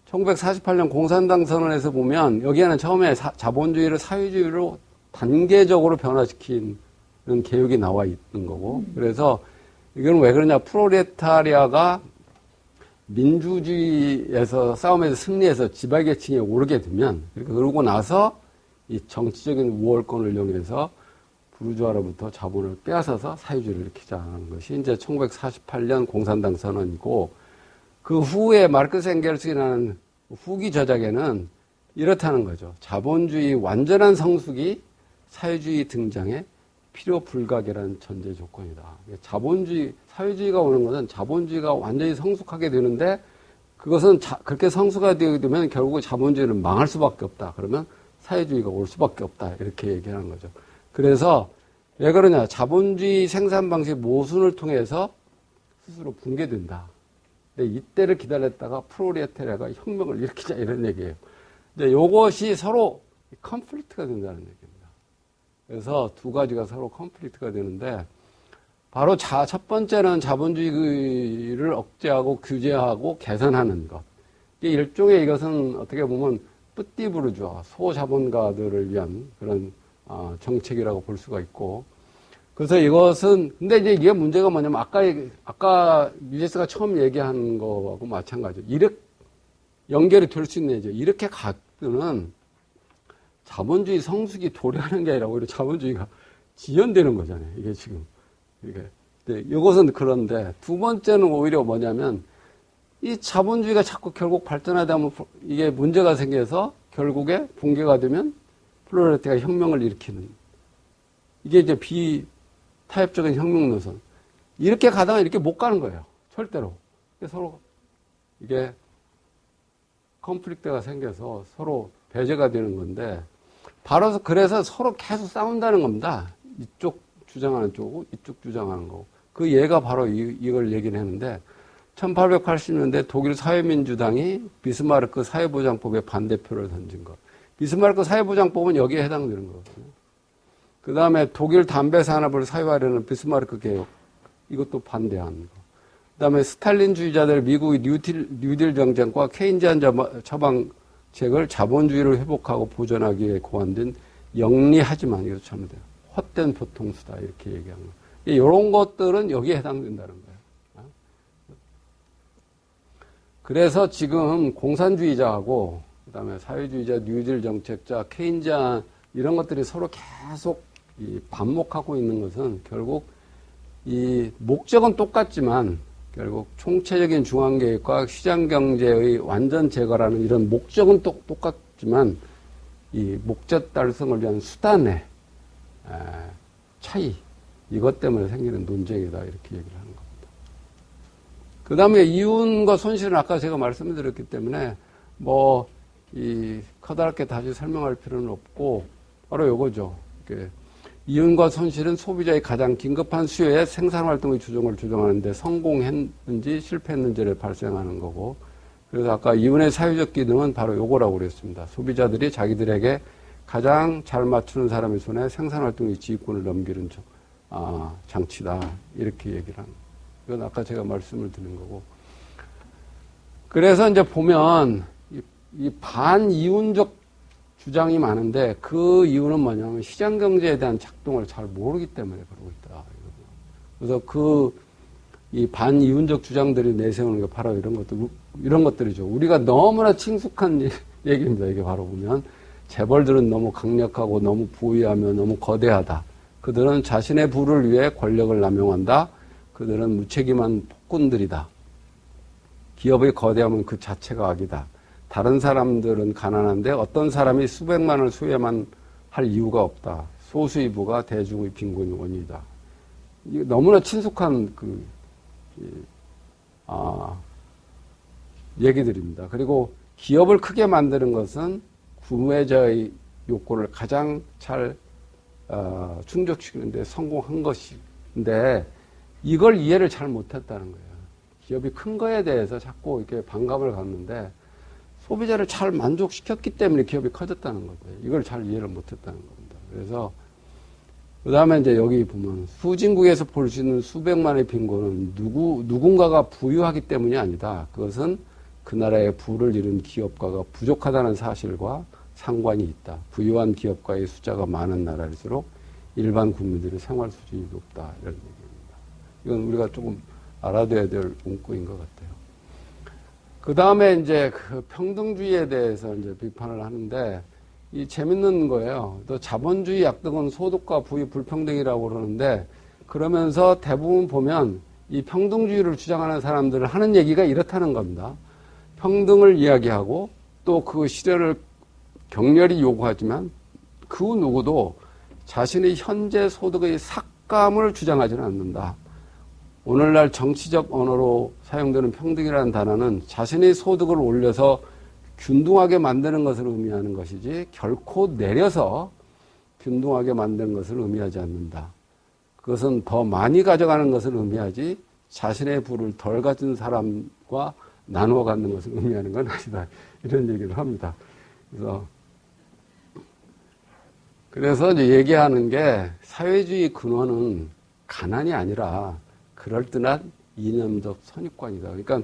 1948년 공산당 선언에서 보면 여기에는 처음에 자본주의를 사회주의로 단계적으로 변화시키는 개혁이 나와 있는 거고 그래서 이건 왜 그러냐 프롤레타리아가 민주주의에서 싸움에서 승리해서 지배계층에 오르게 되면 그러고 나서 이 정치적인 우월권을 이용해서 부르주아로부터 자본을 빼앗아서 사회주의를 일으키자는 것이 이제 1948년 공산당 선언이고 그 후에 마르크스 엥겔스라는 후기 저작에는 이렇다는 거죠. 자본주의 완전한 성숙이 사회주의 등장에 필요 불가결한 전제 조건이다. 사회주의가 오는 것은 자본주의가 완전히 성숙하게 되는데 그것은 그렇게 성숙하게 되게 되면 결국 자본주의는 망할 수밖에 없다. 그러면 사회주의가 올 수밖에 없다. 이렇게 얘기하는 거죠. 그래서 왜 그러냐. 자본주의 생산 방식 모순을 통해서 스스로 붕괴된다. 근데 이때를 기다렸다가 프롤레타리아가 혁명을 일으키자 이런 얘기예요. 근데 이것이 서로 컨플릭트가 된다는 얘기입니다. 그래서 두 가지가 서로 컨플릭트가 되는데 바로 첫 번째는 자본주의를 억제하고 규제하고 개선하는 것. 일종의 이것은 어떻게 보면 뿌띠부르주아, 소자본가들을 위한 그런 정책이라고 볼 수가 있고. 그래서 이것은, 근데 이제 이게 문제가 뭐냐면 아까 미제스가 처음 얘기한 거하고 마찬가지죠. 이렇게 연결이 될 수 있는 얘기죠. 이렇게 가면은 자본주의 성숙이 도래하는 게 아니라 오히려 자본주의가 지연되는 거잖아요. 이게 지금. 이렇게 네, 이것은 그런데 두 번째는 오히려 뭐냐면 이 자본주의가 자꾸 결국 발전하다 보면 이게 문제가 생겨서 결국에 붕괴가 되면 플로레타가 혁명을 일으키는 이게 이제 비타협적인 혁명 노선. 이렇게 가다가 이렇게 못 가는 거예요. 절대로. 서로 이게 컨플릭트가 생겨서 서로 배제가 되는 건데 바로 그래서 서로 계속 싸운다는 겁니다. 이쪽 주장하는 쪽이고 이쪽 주장하는 거고. 그 예가 바로 이걸 얘기를 했는데 1880년대 독일 사회민주당이 비스마르크 사회보장법에 반대표를 던진 것. 비스마르크 사회보장법은 여기에 해당되는 거거든요. 그 다음에 독일 담배 산업을 사회화하려는 비스마르크 개혁. 이것도 반대하는 거. 그 다음에 스탈린주의자들 미국의 뉴딜 정책과 케인지안 처방책을 자본주의를 회복하고 보존하기 위해 고안된 영리하지만 이것도 잘못돼요. 헛된 교통수다 이렇게 얘기하는 거. 이런 것들은 여기에 해당된다는 거예요. 그래서 지금 공산주의자하고 그다음에 사회주의자, 뉴딜 정책자, 케인지안 이런 것들이 서로 계속 반목하고 있는 것은 결국 이 목적은 똑같지만 결국 총체적인 중앙계획과 시장경제의 완전 제거라는 이런 목적은 똑같지만 이 목적 달성을 위한 수단의 차이 이것 때문에 생기는 논쟁이다 이렇게 얘기를 하는 겁니다. 그 다음에 이윤과 손실은 아까 제가 말씀드렸기 때문에 뭐 이 커다랗게 다시 설명할 필요는 없고 바로 요거죠. 이윤과 손실은 소비자의 가장 긴급한 수요에 생산활동의 주종을 조정하는데 성공했는지 실패했는지를 발생하는 거고 그래서 아까 이윤의 사회적 기능은 바로 요거라고 그랬습니다. 소비자들이 자기들에게 가장 잘 맞추는 사람의 손에 생산활동의 지휘권을 넘기는 장치다 이렇게 얘기를 하는 거예요. 이건 아까 제가 말씀을 드린 거고 그래서 이제 보면 이 반이윤적 주장이 많은데 그 이유는 뭐냐면 시장 경제에 대한 작동을 잘 모르기 때문에 그러고 있다. 그래서 이 반이윤적 주장들이 내세우는 게 바로 이런 것들이죠. 우리가 너무나 친숙한 얘기입니다. 이게 바로 보면 재벌들은 너무 강력하고 너무 부유하며 너무 거대하다. 그들은 자신의 부를 위해 권력을 남용한다. 그들은 무책임한 폭군들이다. 기업의 거대함은 그 자체가 악이다. 다른 사람들은 가난한데 어떤 사람이 수백만 원을 소유만 할 이유가 없다. 소수의 부가 대중의 빈곤이 원인이다. 너무나 친숙한 얘기들입니다. 그리고 기업을 크게 만드는 것은 구매자의 욕구를 가장 잘 충족시키는데 성공한 것인데 이걸 이해를 잘 못했다는 거예요. 기업이 큰 거에 대해서 자꾸 이렇게 반감을 갖는데 소비자를 잘 만족시켰기 때문에 기업이 커졌다는 거고요. 이걸 잘 이해를 못했다는 겁니다. 그래서 그 다음에 이제 여기 보면 후진국에서 볼 수 있는 수백만의 빈곤은 누군가가 부유하기 때문이 아니다. 그것은 그 나라의 부를 이룬 기업가가 부족하다는 사실과 상관이 있다. 부유한 기업가의 숫자가 많은 나라일수록 일반 국민들의 생활 수준이 높다. 이런 얘기입니다. 이건 우리가 조금 알아둬야 될 문구인 것 같아요. 그 다음에 이제 그 평등주의에 대해서 이제 비판을 하는데 이 재밌는 거예요. 또 자본주의 약득은 소득과 부의 불평등이라고 그러는데 그러면서 대부분 보면 이 평등주의를 주장하는 사람들을 하는 얘기가 이렇다는 겁니다. 평등을 이야기하고 또 그 실현을 격렬히 요구하지만 그 누구도 자신의 현재 소득의 삭감을 주장하지는 않는다. 오늘날 정치적 언어로 사용되는 평등이라는 단어는 자신의 소득을 올려서 균등하게 만드는 것을 의미하는 것이지 결코 내려서 균등하게 만드는 것을 의미하지 않는다. 그것은 더 많이 가져가는 것을 의미하지 자신의 부를 덜 가진 사람과 나누어 갖는 것을 의미하는 건 아니다. 이런 얘기를 합니다. 그래서 이제 얘기하는 게 사회주의 근원은 가난이 아니라 그럴듯한 이념적 선입관이다. 그러니까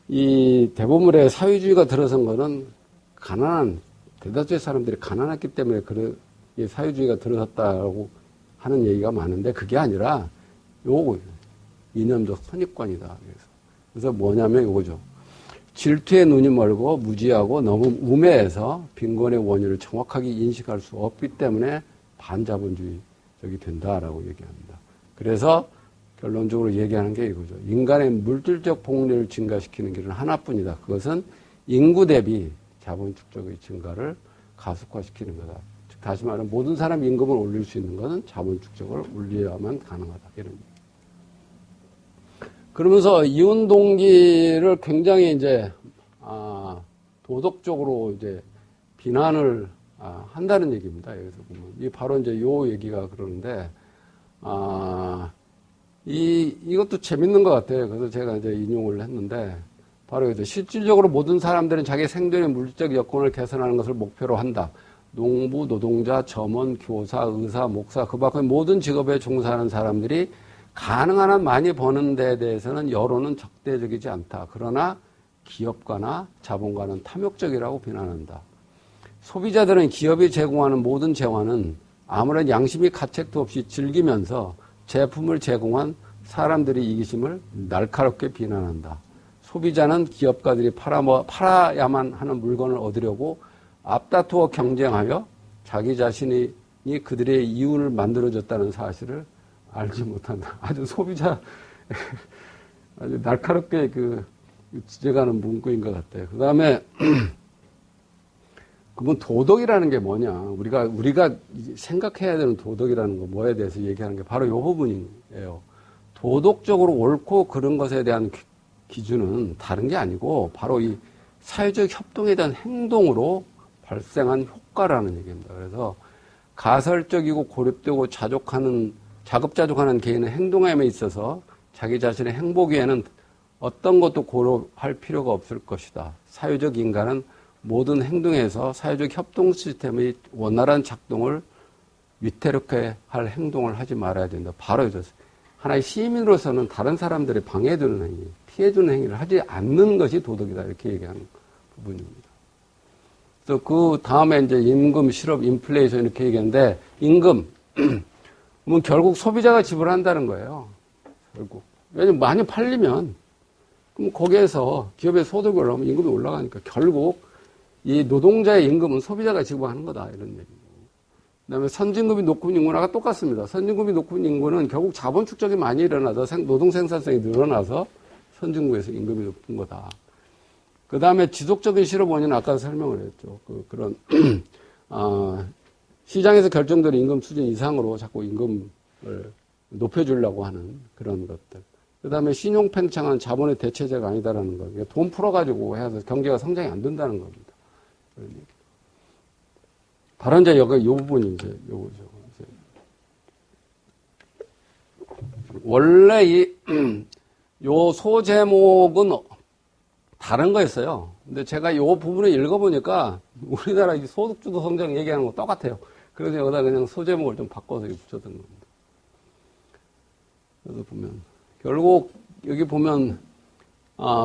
이 대부분의 사회주의가 들어선 거는 가난한 대다수의 사람들이 가난했기 때문에 이 사회주의가 들어섰다고 하는 얘기가 많은데 그게 아니라 요거 이념적 선입관이다. 그래서 뭐냐면 요거죠. 질투에 눈이 멀고 무지하고 너무 우매해서 빈곤의 원인을 정확하게 인식할 수 없기 때문에 반자본주의적이 된다라고 얘기합니다. 그래서 결론적으로 얘기하는 게 이거죠. 인간의 물질적 복리를 증가시키는 길은 하나뿐이다. 그것은 인구 대비 자본 축적의 증가를 가속화시키는 거다. 즉 다시 말하면 모든 사람 임금을 올릴 수 있는 것은 자본 축적을 올려야만 가능하다. 이런. 그러면서 이윤 동기를 굉장히 이제 도덕적으로 이제 비난을 한다는 얘기입니다. 여기서 보면 이 바로 이제 요 얘기가 그러는데 이것도 재밌는 것 같아요. 그래서 제가 이제 인용을 했는데 바로 이제 실질적으로 모든 사람들은 자기 생존의 물질적 여건을 개선하는 것을 목표로 한다. 농부, 노동자, 점원, 교사, 의사, 목사 그 밖의 모든 직업에 종사하는 사람들이 가능한 한 많이 버는 데에 대해서는 여론은 적대적이지 않다. 그러나 기업가나 자본가는 탐욕적이라고 비난한다. 소비자들은 기업이 제공하는 모든 재화는 아무런 양심이 가책도 없이 즐기면서 제품을 제공한 사람들의 이기심을 날카롭게 비난한다. 소비자는 기업가들이 팔아야만 하는 물건을 얻으려고 앞다투어 경쟁하여 자기 자신이 그들의 이윤을 만들어줬다는 사실을 알지 못한다. 아주 소비자, 아주 날카롭게 지적하는 문구인 것 같아요. 그 다음에, 그러면 도덕이라는 게 뭐냐. 우리가 생각해야 되는 도덕이라는 거, 뭐에 대해서 얘기하는 게 바로 이 부분이에요. 도덕적으로 옳고 그런 것에 대한 기준은 다른 게 아니고, 바로 이 사회적 협동에 대한 행동으로 발생한 효과라는 얘기입니다. 그래서 가설적이고 고립되고 자급자족하는 개인의 행동함에 있어서 자기 자신의 행복 위에는 어떤 것도 고려할 필요가 없을 것이다. 사회적 인간은 모든 행동에서 사회적 협동 시스템의 원활한 작동을 위태롭게 할 행동을 하지 말아야 된다. 바로 이제 하나의 시민으로서는 다른 사람들의 방해해주는 행위, 피해주는 행위를 하지 않는 것이 도덕이다. 이렇게 얘기하는 부분입니다. 그래서 그 다음에 이제 임금, 실업, 인플레이션 이렇게 얘기하는데 임금, 결국 소비자가 지불한다는 거예요. 결국. 왜냐면 많이 팔리면 그럼 거기에서 기업의 소득이 올라오면 임금이 올라가니까 결국 이 노동자의 임금은 소비자가 지불하는 거다. 이런 얘기고. 그 다음에 선진국이 높은 인구나가 똑같습니다. 선진국이 높은 인구는 결국 자본 축적이 많이 일어나서 노동 생산성이 늘어나서 선진국에서 임금이 높은 거다. 그 다음에 지속적인 실업 원인은 아까 설명을 했죠. 그런, 시장에서 결정되는 임금 수준 이상으로 자꾸 임금을 높여주려고 하는 그런 것들. 그 다음에 신용 팽창은 자본의 대체제가 아니다라는 거. 돈 풀어가지고 해서 경제가 성장이 안 된다는 겁니다. 그런 얘기. 바로 이제 요 부분이 이제 요거죠. 원래 요 소제목은 다른 거였어요. 근데 제가 요 부분을 읽어보니까 우리나라 소득주도 성장 얘기하는 거 똑같아요. 그래서 여기다 그냥 소제목을 좀 바꿔서 붙여둔 겁니다. 그래서 보면, 결국 여기 보면,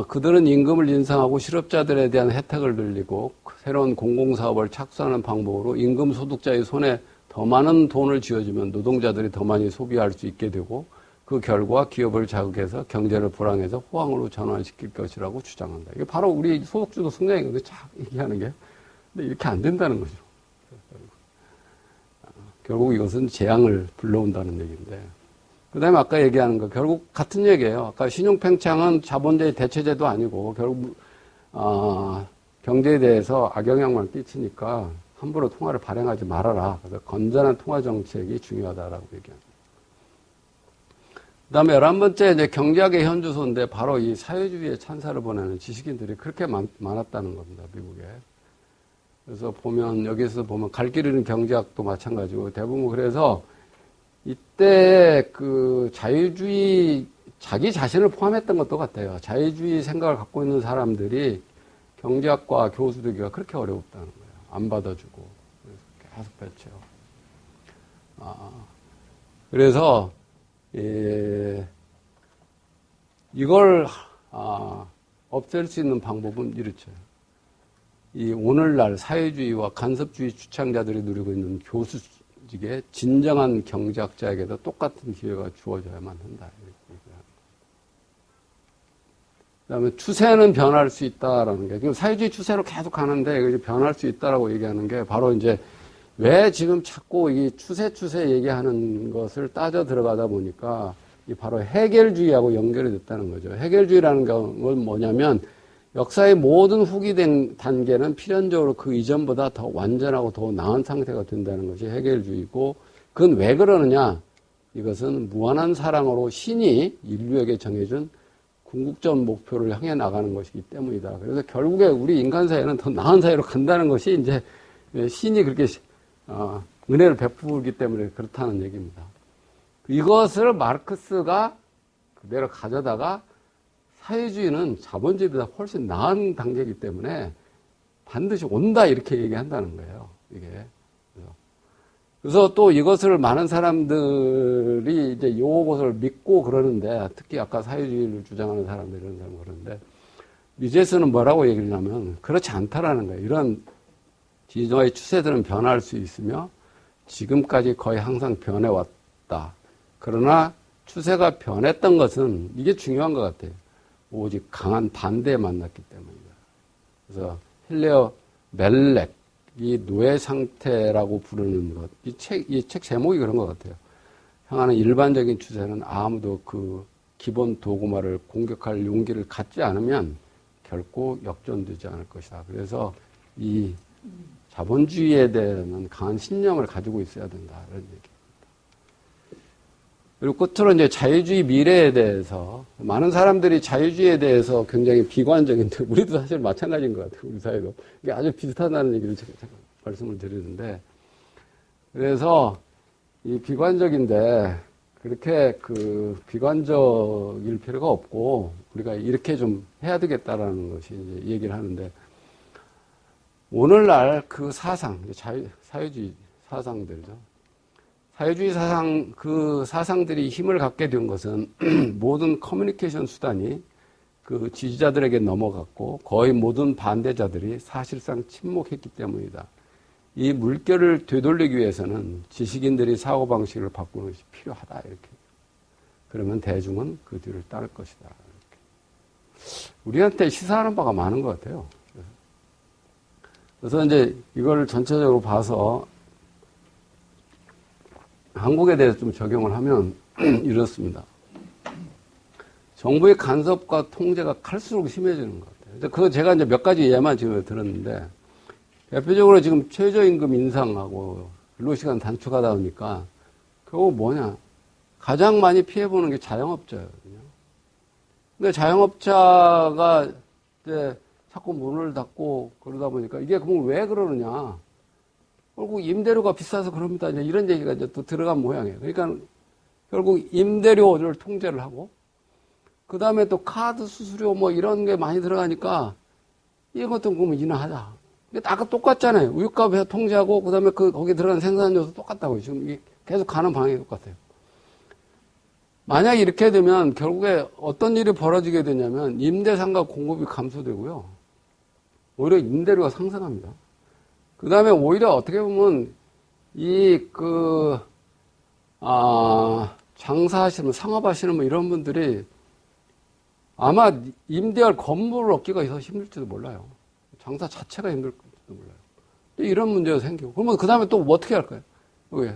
그들은 임금을 인상하고 실업자들에 대한 혜택을 늘리고 새로운 공공사업을 착수하는 방법으로 임금 소득자의 손에 더 많은 돈을 쥐어주면 노동자들이 더 많이 소비할 수 있게 되고 그 결과 기업을 자극해서 경제를 불황해서 호황으로 전환시킬 것이라고 주장한다. 이게 바로 우리 소득주도 성장이거든요. 쫙 얘기하는 게. 근데 이렇게 안 된다는 거죠. 결국 이것은 재앙을 불러온다는 얘기인데. 그 다음에 아까 얘기하는 거, 결국 같은 얘기예요. 아까 신용팽창은 자본주의 대체제도 아니고, 결국, 경제에 대해서 악영향만 끼치니까 함부로 통화를 발행하지 말아라. 그래서 건전한 통화 정책이 중요하다라고 얘기합니다. 그 다음에 11번째, 이제 경제학의 현주소인데, 바로 이 사회주의의 찬사를 보내는 지식인들이 그렇게 많았다는 겁니다, 미국에. 그래서 보면, 여기서 보면, 갈 길 잃은 경제학도 마찬가지고, 대부분 그래서, 이때 자유주의, 자기 자신을 포함했던 것도 같아요. 자유주의 생각을 갖고 있는 사람들이 경제학과 교수 되기가 그렇게 어려웠다는 거예요. 안 받아주고. 그래서 계속 배치요. 그래서, 이걸, 없앨 수 있는 방법은 이렇죠. 이 오늘날 사회주의와 간섭주의 주창자들이 누리고 있는 교수직의 진정한 경제학자에게도 똑같은 기회가 주어져야만 한다. 그 다음에 추세는 변할 수 있다라는 게, 지금 사회주의 추세로 계속 가는데 변할 수 있다라고 얘기하는 게 바로 이제 왜 지금 자꾸 이 추세 얘기하는 것을 따져 들어가다 보니까 이 바로 해겔주의하고 연결이 됐다는 거죠. 해겔주의라는 건 뭐냐면 역사의 모든 후기된 단계는 필연적으로 그 이전보다 더 완전하고 더 나은 상태가 된다는 것이 해겔주의고, 그건 왜 그러느냐? 이것은 무한한 사랑으로 신이 인류에게 정해준 궁극적 목표를 향해 나가는 것이기 때문이다. 그래서 결국에 우리 인간 사회는 더 나은 사회로 간다는 것이 이제 신이 그렇게 은혜를 베풀기 때문에 그렇다는 얘기입니다. 이것을 마르크스가 그대로 가져다가 사회주의는 자본주의보다 훨씬 나은 단계이기 때문에 반드시 온다 이렇게 얘기한다는 거예요. 이게. 그래서 또 이것을 많은 사람들이 이제 이것을 믿고 그러는데, 특히 아까 사회주의를 주장하는 사람들 이런 사람 그러는데, 미제스는 뭐라고 얘기를 하냐면 그렇지 않다라는 거예요. 이런 진화의 추세들은 변할 수 있으며 지금까지 거의 항상 변해왔다. 그러나 추세가 변했던 것은 이게 중요한 것 같아요. 오직 강한 반대에 만났기 때문이다. 그래서 힐레어 멜렉, 이 노예 상태라고 부르는 것, 이 책 제목이 그런 것 같아요. 향하는 일반적인 추세는 아무도 그 기본 도구마를 공격할 용기를 갖지 않으면 결코 역전되지 않을 것이다. 그래서 이 자본주의에 대한 강한 신념을 가지고 있어야 된다. 이런 얘기. 그리고 끝으로 이제 자유주의 미래에 대해서, 많은 사람들이 자유주의에 대해서 굉장히 비관적인데, 우리도 사실 마찬가지인 것 같아요. 우리 사회도. 이게 아주 비슷하다는 얘기를 제가 말씀을 드리는데, 그래서 이 비관적인데, 그렇게 비관적일 필요가 없고, 우리가 이렇게 좀 해야 되겠다라는 것이 이제 얘기를 하는데, 오늘날 그 사상, 사회주의 사상들죠. 사회주의 사상, 그 사상들이 힘을 갖게 된 것은 모든 커뮤니케이션 수단이 그 지지자들에게 넘어갔고 거의 모든 반대자들이 사실상 침묵했기 때문이다. 이 물결을 되돌리기 위해서는 지식인들이 사고방식을 바꾸는 것이 필요하다. 이렇게. 그러면 대중은 그 뒤를 따를 것이다. 이렇게. 우리한테 시사하는 바가 많은 것 같아요. 그래서 이제 이걸 전체적으로 봐서 한국에 대해서 좀 적용을 하면 이렇습니다. 정부의 간섭과 통제가 갈수록 심해지는 것 같아요. 그거 제가 이제 몇 가지 예만 지금 들었는데, 대표적으로 지금 최저임금 인상하고 근로시간 단축하다 보니까 결국 뭐냐? 가장 많이 피해보는 게 자영업자거든요. 근데 자영업자가 이제 자꾸 문을 닫고 그러다 보니까 이게 그럼 왜 그러느냐? 결국 임대료가 비싸서 그럽니다. 이제 이런 얘기가 이제 또 들어간 모양이에요. 그러니까 결국 임대료를 통제를 하고, 그 다음에 또 카드 수수료 뭐 이런 게 많이 들어가니까 이것도 그러면 인하하자. 이게 아까 똑같잖아요. 우유값 통제하고, 그 다음에 거기에 들어가는 생산 요소 똑같다고요. 지금 이게 계속 가는 방향이 똑같아요. 만약에 이렇게 되면 결국에 어떤 일이 벌어지게 되냐면 임대상가 공급이 감소되고요. 오히려 임대료가 상승합니다. 그 다음에 오히려 어떻게 보면 장사하시는, 상업하시는 뭐 이런 분들이 아마 임대할 건물을 얻기가 더 힘들지도 몰라요. 장사 자체가 힘들지도 몰라요. 이런 문제가 생기고. 그러면 그 다음에 또 어떻게 할까요? 여기.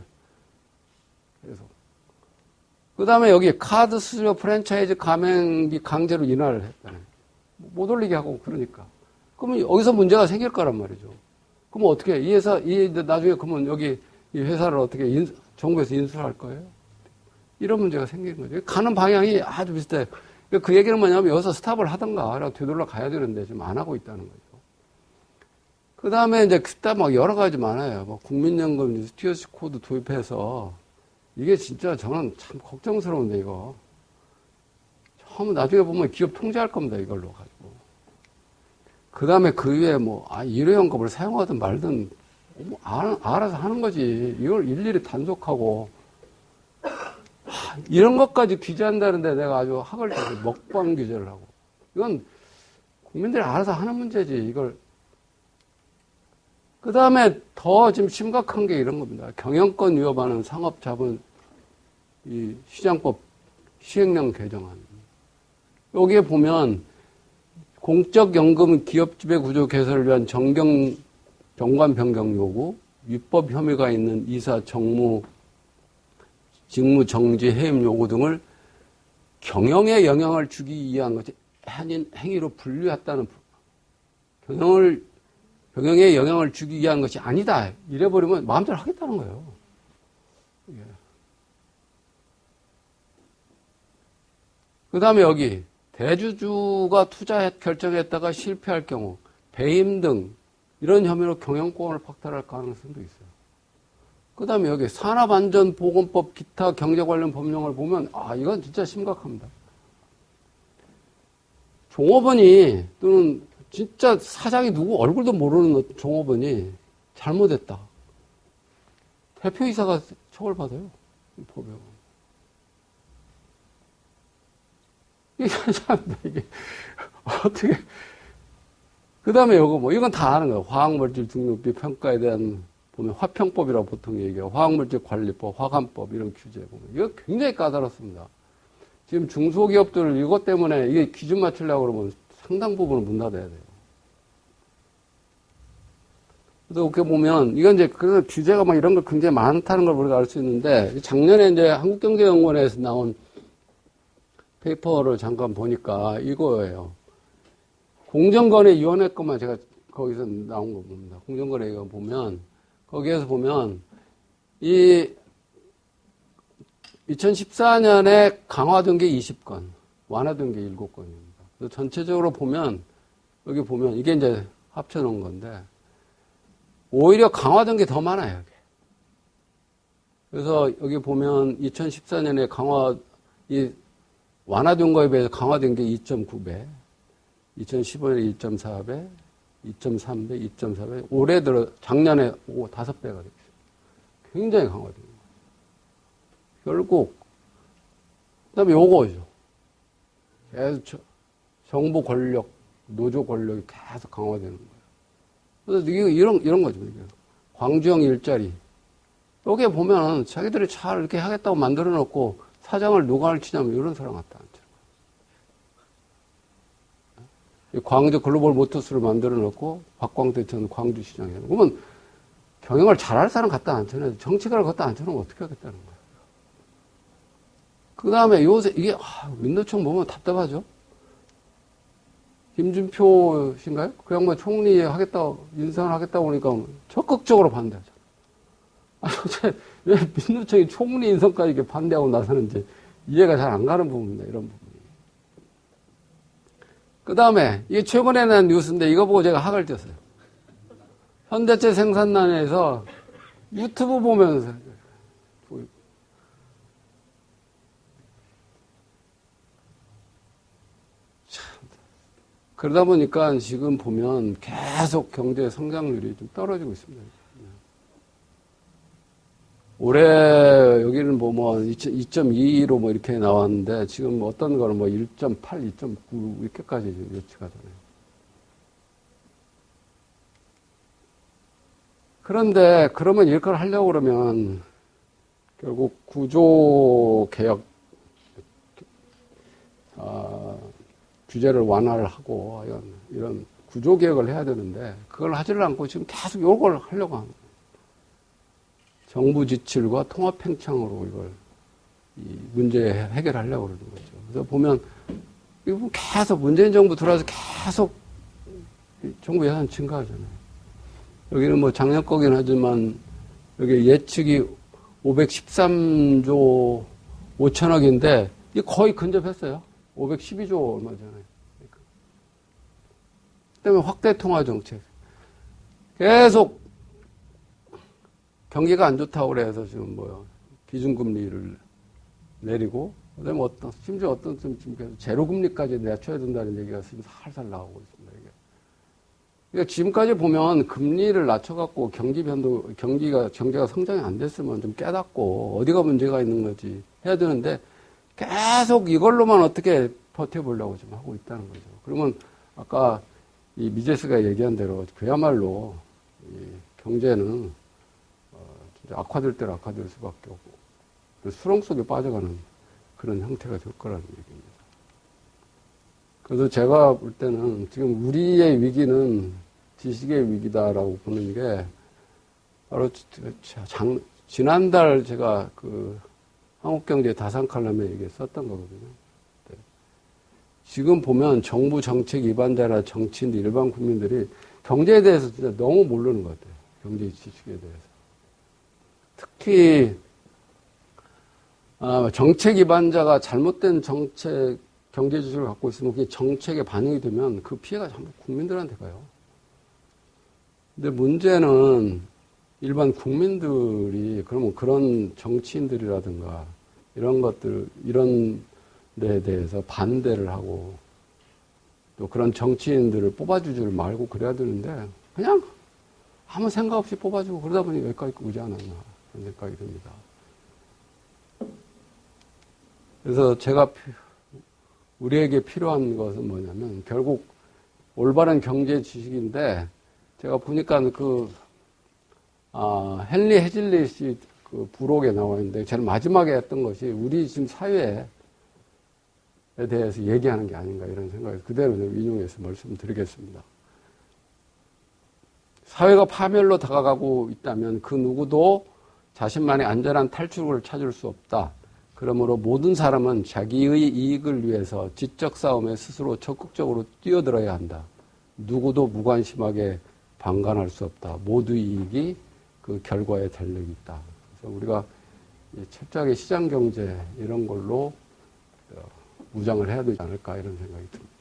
그래서. 그 다음에 여기 카드 수수료 프랜차이즈 가맹비 강제로 인하를 했잖아요. 못 올리게 하고 그러니까. 그러면 여기서 문제가 생길 거란 말이죠. 그럼 어떻게 해? 이 회사, 나중에 그러면 여기 이 회사를 어떻게 정부에서 인수할 거예요? 이런 문제가 생기는 거죠. 가는 방향이 아주 비슷해요. 그 얘기는 뭐냐면 여기서 스탑을 하던가, 라고 되돌려 가야 되는데 지금 안 하고 있다는 거죠. 그 다음에 이제 그때 막 여러 가지 많아요. 뭐 국민연금 스튜어스 코드 도입해서 이게 진짜 저는 참 걱정스러운데 이거. 처음 나중에 보면 기업 통제할 겁니다. 이걸로 가지고. 그 다음에 그 위에 일회용컵을 사용하든 말든 알아서 하는 거지. 이걸 일일이 단속하고 이런 것까지 규제한다는데 내가 아주 학을 내고 먹방 규제를 하고. 이건 국민들이 알아서 하는 문제지. 이걸. 그 다음에 더 지금 심각한 게 이런 겁니다. 경영권 위협하는 상업자본 이 시장법 시행령 개정안. 여기에 보면 공적연금 기업지배구조 개선을 위한 정관 변경 요구, 위법 혐의가 있는 이사 직무 정지 해임 요구 등을 경영에 영향을 주기 위한 것이 행위로 분류했다는 경영에 영향을 주기 위한 것이 아니다. 이래버리면 마음대로 하겠다는 거예요. 그 다음에 여기 대주주가 투자 결정했다가 실패할 경우 배임 등 이런 혐의로 경영권을 박탈할 가능성도 있어요. 그 다음에 여기 산업안전보건법 기타 경제 관련 법령을 보면 이건 진짜 심각합니다. 종업원이 또는 진짜 사장이 누구 얼굴도 모르는 종업원이 잘못했다. 대표이사가 처벌받아요. 법에. 이게 어떻게. 그 다음에 요거 이건 다 아는 거예요. 화학물질 등록비 평가에 대한 보면 화평법이라고 보통 얘기해요. 화학물질 관리법, 화관법 이런 규제 보면. 이거 굉장히 까다롭습니다. 지금 중소기업들 이것 때문에 이게 기준 맞추려고 그러면 상당 부분을 문 닫아야 돼요. 그래서 이렇게 보면, 이건 이제, 그래서 규제가 막 이런 거 굉장히 많다는 걸 우리가 알 수 있는데, 작년에 이제 한국경제연구원에서 나온 페이퍼를 잠깐 보니까 이거예요. 공정거래위원회 것만 제가 거기서 나온 거 봅니다. 공정거래위원회 보면, 거기에서 보면, 2014년에 강화된 게 20건, 완화된 게 7건입니다. 그래서 전체적으로 보면, 여기 보면, 이게 이제 합쳐놓은 건데, 오히려 강화된 게 더 많아요, 여기. 그래서 여기 보면 2014년에 완화된 거에 비해서 강화된 게 2.9배, 2015년에 2.4배, 2.3배, 2.4배, 올해 작년에 5배가 됐어요. 굉장히 강화된 거예요. 결국, 그 다음에 요거죠. 계속 정부 권력, 노조 권력이 계속 강화되는 거예요. 그래서 이런 거죠. 광주형 일자리. 여기에 보면 자기들이 잘 이렇게 하겠다고 만들어 놓고 사장을 누가 할치냐면 이런 사람 같다. 광주 글로벌 모터스를 만들어 놓고 박광대 전 광주시장에. 그러면 경영을 잘할 사람 갖다 앉혀놔야지. 정치가를 갖다 앉혀놓으면 어떻게 하겠다는 거예요. 그 다음에 요새 이게 민노총 보면 답답하죠. 김준표신가요? 그 양반 총리 인선을 하겠다고 하니까 적극적으로 반대하죠. 도대체 왜 민노총이 총리 인선까지 이렇게 반대하고 나서는지 이해가 잘 안 가는 부분입니다. 이런 부분이. 그 다음에 이게 최근에 난 뉴스인데 이거 보고 제가 학을 띄었어요. 현대차 생산난에서 유튜브 보면서 그러다 보니까 지금 보면 계속 경제 성장률이 좀 떨어지고 있습니다. 올해 여기는 뭐 2.22로 뭐 이렇게 나왔는데 지금 어떤 거는 뭐 1.8, 2.9 이렇게까지 예측하잖아요. 그런데 그러면 이걸 하려고 그러면 결국 구조 개혁, 규제를 완화를 하고 이런 구조 개혁을 해야 되는데 그걸 하지를 않고 지금 계속 이걸 하려고 하는 거예요. 정부 지출과 통합 팽창으로 이걸 이 문제 해결하려고 그러는 거죠. 그래서 보면 이거 계속 문재인 정부 들어와서 계속 정부 예산 증가하잖아요. 여기는 뭐 작년 거긴 하지만 여기 예측이 513조 5천억인데 이게 거의 근접했어요. 512조 얼마잖아요. 그 다음에 확대 통화 정책. 계속 경기가 안 좋다고 그래서 지금 기준금리를 내리고, 그 다음에 심지어 지금 계속 제로금리까지 낮춰야 된다는 얘기가 지금 살살 나오고 있습니다. 이게. 그러니까 지금까지 보면 금리를 낮춰갖고 경제가 성장이 안 됐으면 좀 깨닫고 어디가 문제가 있는 거지 해야 되는데 계속 이걸로만 어떻게 버텨보려고 지금 하고 있다는 거죠. 그러면 아까 이 미제스가 얘기한 대로 그야말로 이 경제는 진짜 악화될 때는 악화될 수밖에 없고 수렁 속에 빠져가는 그런 형태가 될 거라는 얘기입니다. 그래서 제가 볼 때는 지금 우리의 위기는 지식의 위기다라고 보는 게 바로 지난달 제가 그 한국경제 다산 칼럼에 이게 썼던 거거든요. 지금 보면 정부 정책 위반자나 정치인들, 일반 국민들이 경제에 대해서 진짜 너무 모르는 것 같아요. 경제 지식에 대해서. 특히 정책 위반자가 잘못된 정책, 경제 지식을 갖고 있으면 그게 정책에 반영이 되면 그 피해가 전부 국민들한테 가요. 근데 문제는 일반 국민들이 그러면 그런 정치인들이라든가 이런 것들, 이런 데에 대해서 반대를 하고 또 그런 정치인들을 뽑아주지를 말고 그래야 되는데 그냥 아무 생각 없이 뽑아주고 그러다 보니 여기까지 오지 않았나 그런 생각이 듭니다. 그래서 제가 우리에게 필요한 것은 뭐냐면 결국 올바른 경제 지식인데 제가 보니까 헨리 해즐릿이 그 부록에 나와 있는데 제일 마지막에 했던 것이 우리 지금 사회에 대해서 얘기하는 게 아닌가 이런 생각이 그대로 인용해서 말씀드리겠습니다. 사회가 파멸로 다가가고 있다면 그 누구도 자신만의 안전한 탈출구를 찾을 수 없다. 그러므로 모든 사람은 자기의 이익을 위해서 지적 싸움에 스스로 적극적으로 뛰어들어야 한다. 누구도 무관심하게 방관할 수 없다. 모두의 이익이 그 결과에 달려있다. 그래서 우리가 철저하게 시장경제 이런 걸로 무장을 해야 되지 않을까 이런 생각이 듭니다.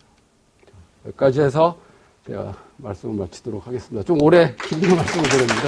여기까지 해서 제가 말씀을 마치도록 하겠습니다. 좀 오래 길게 말씀을 드렸는데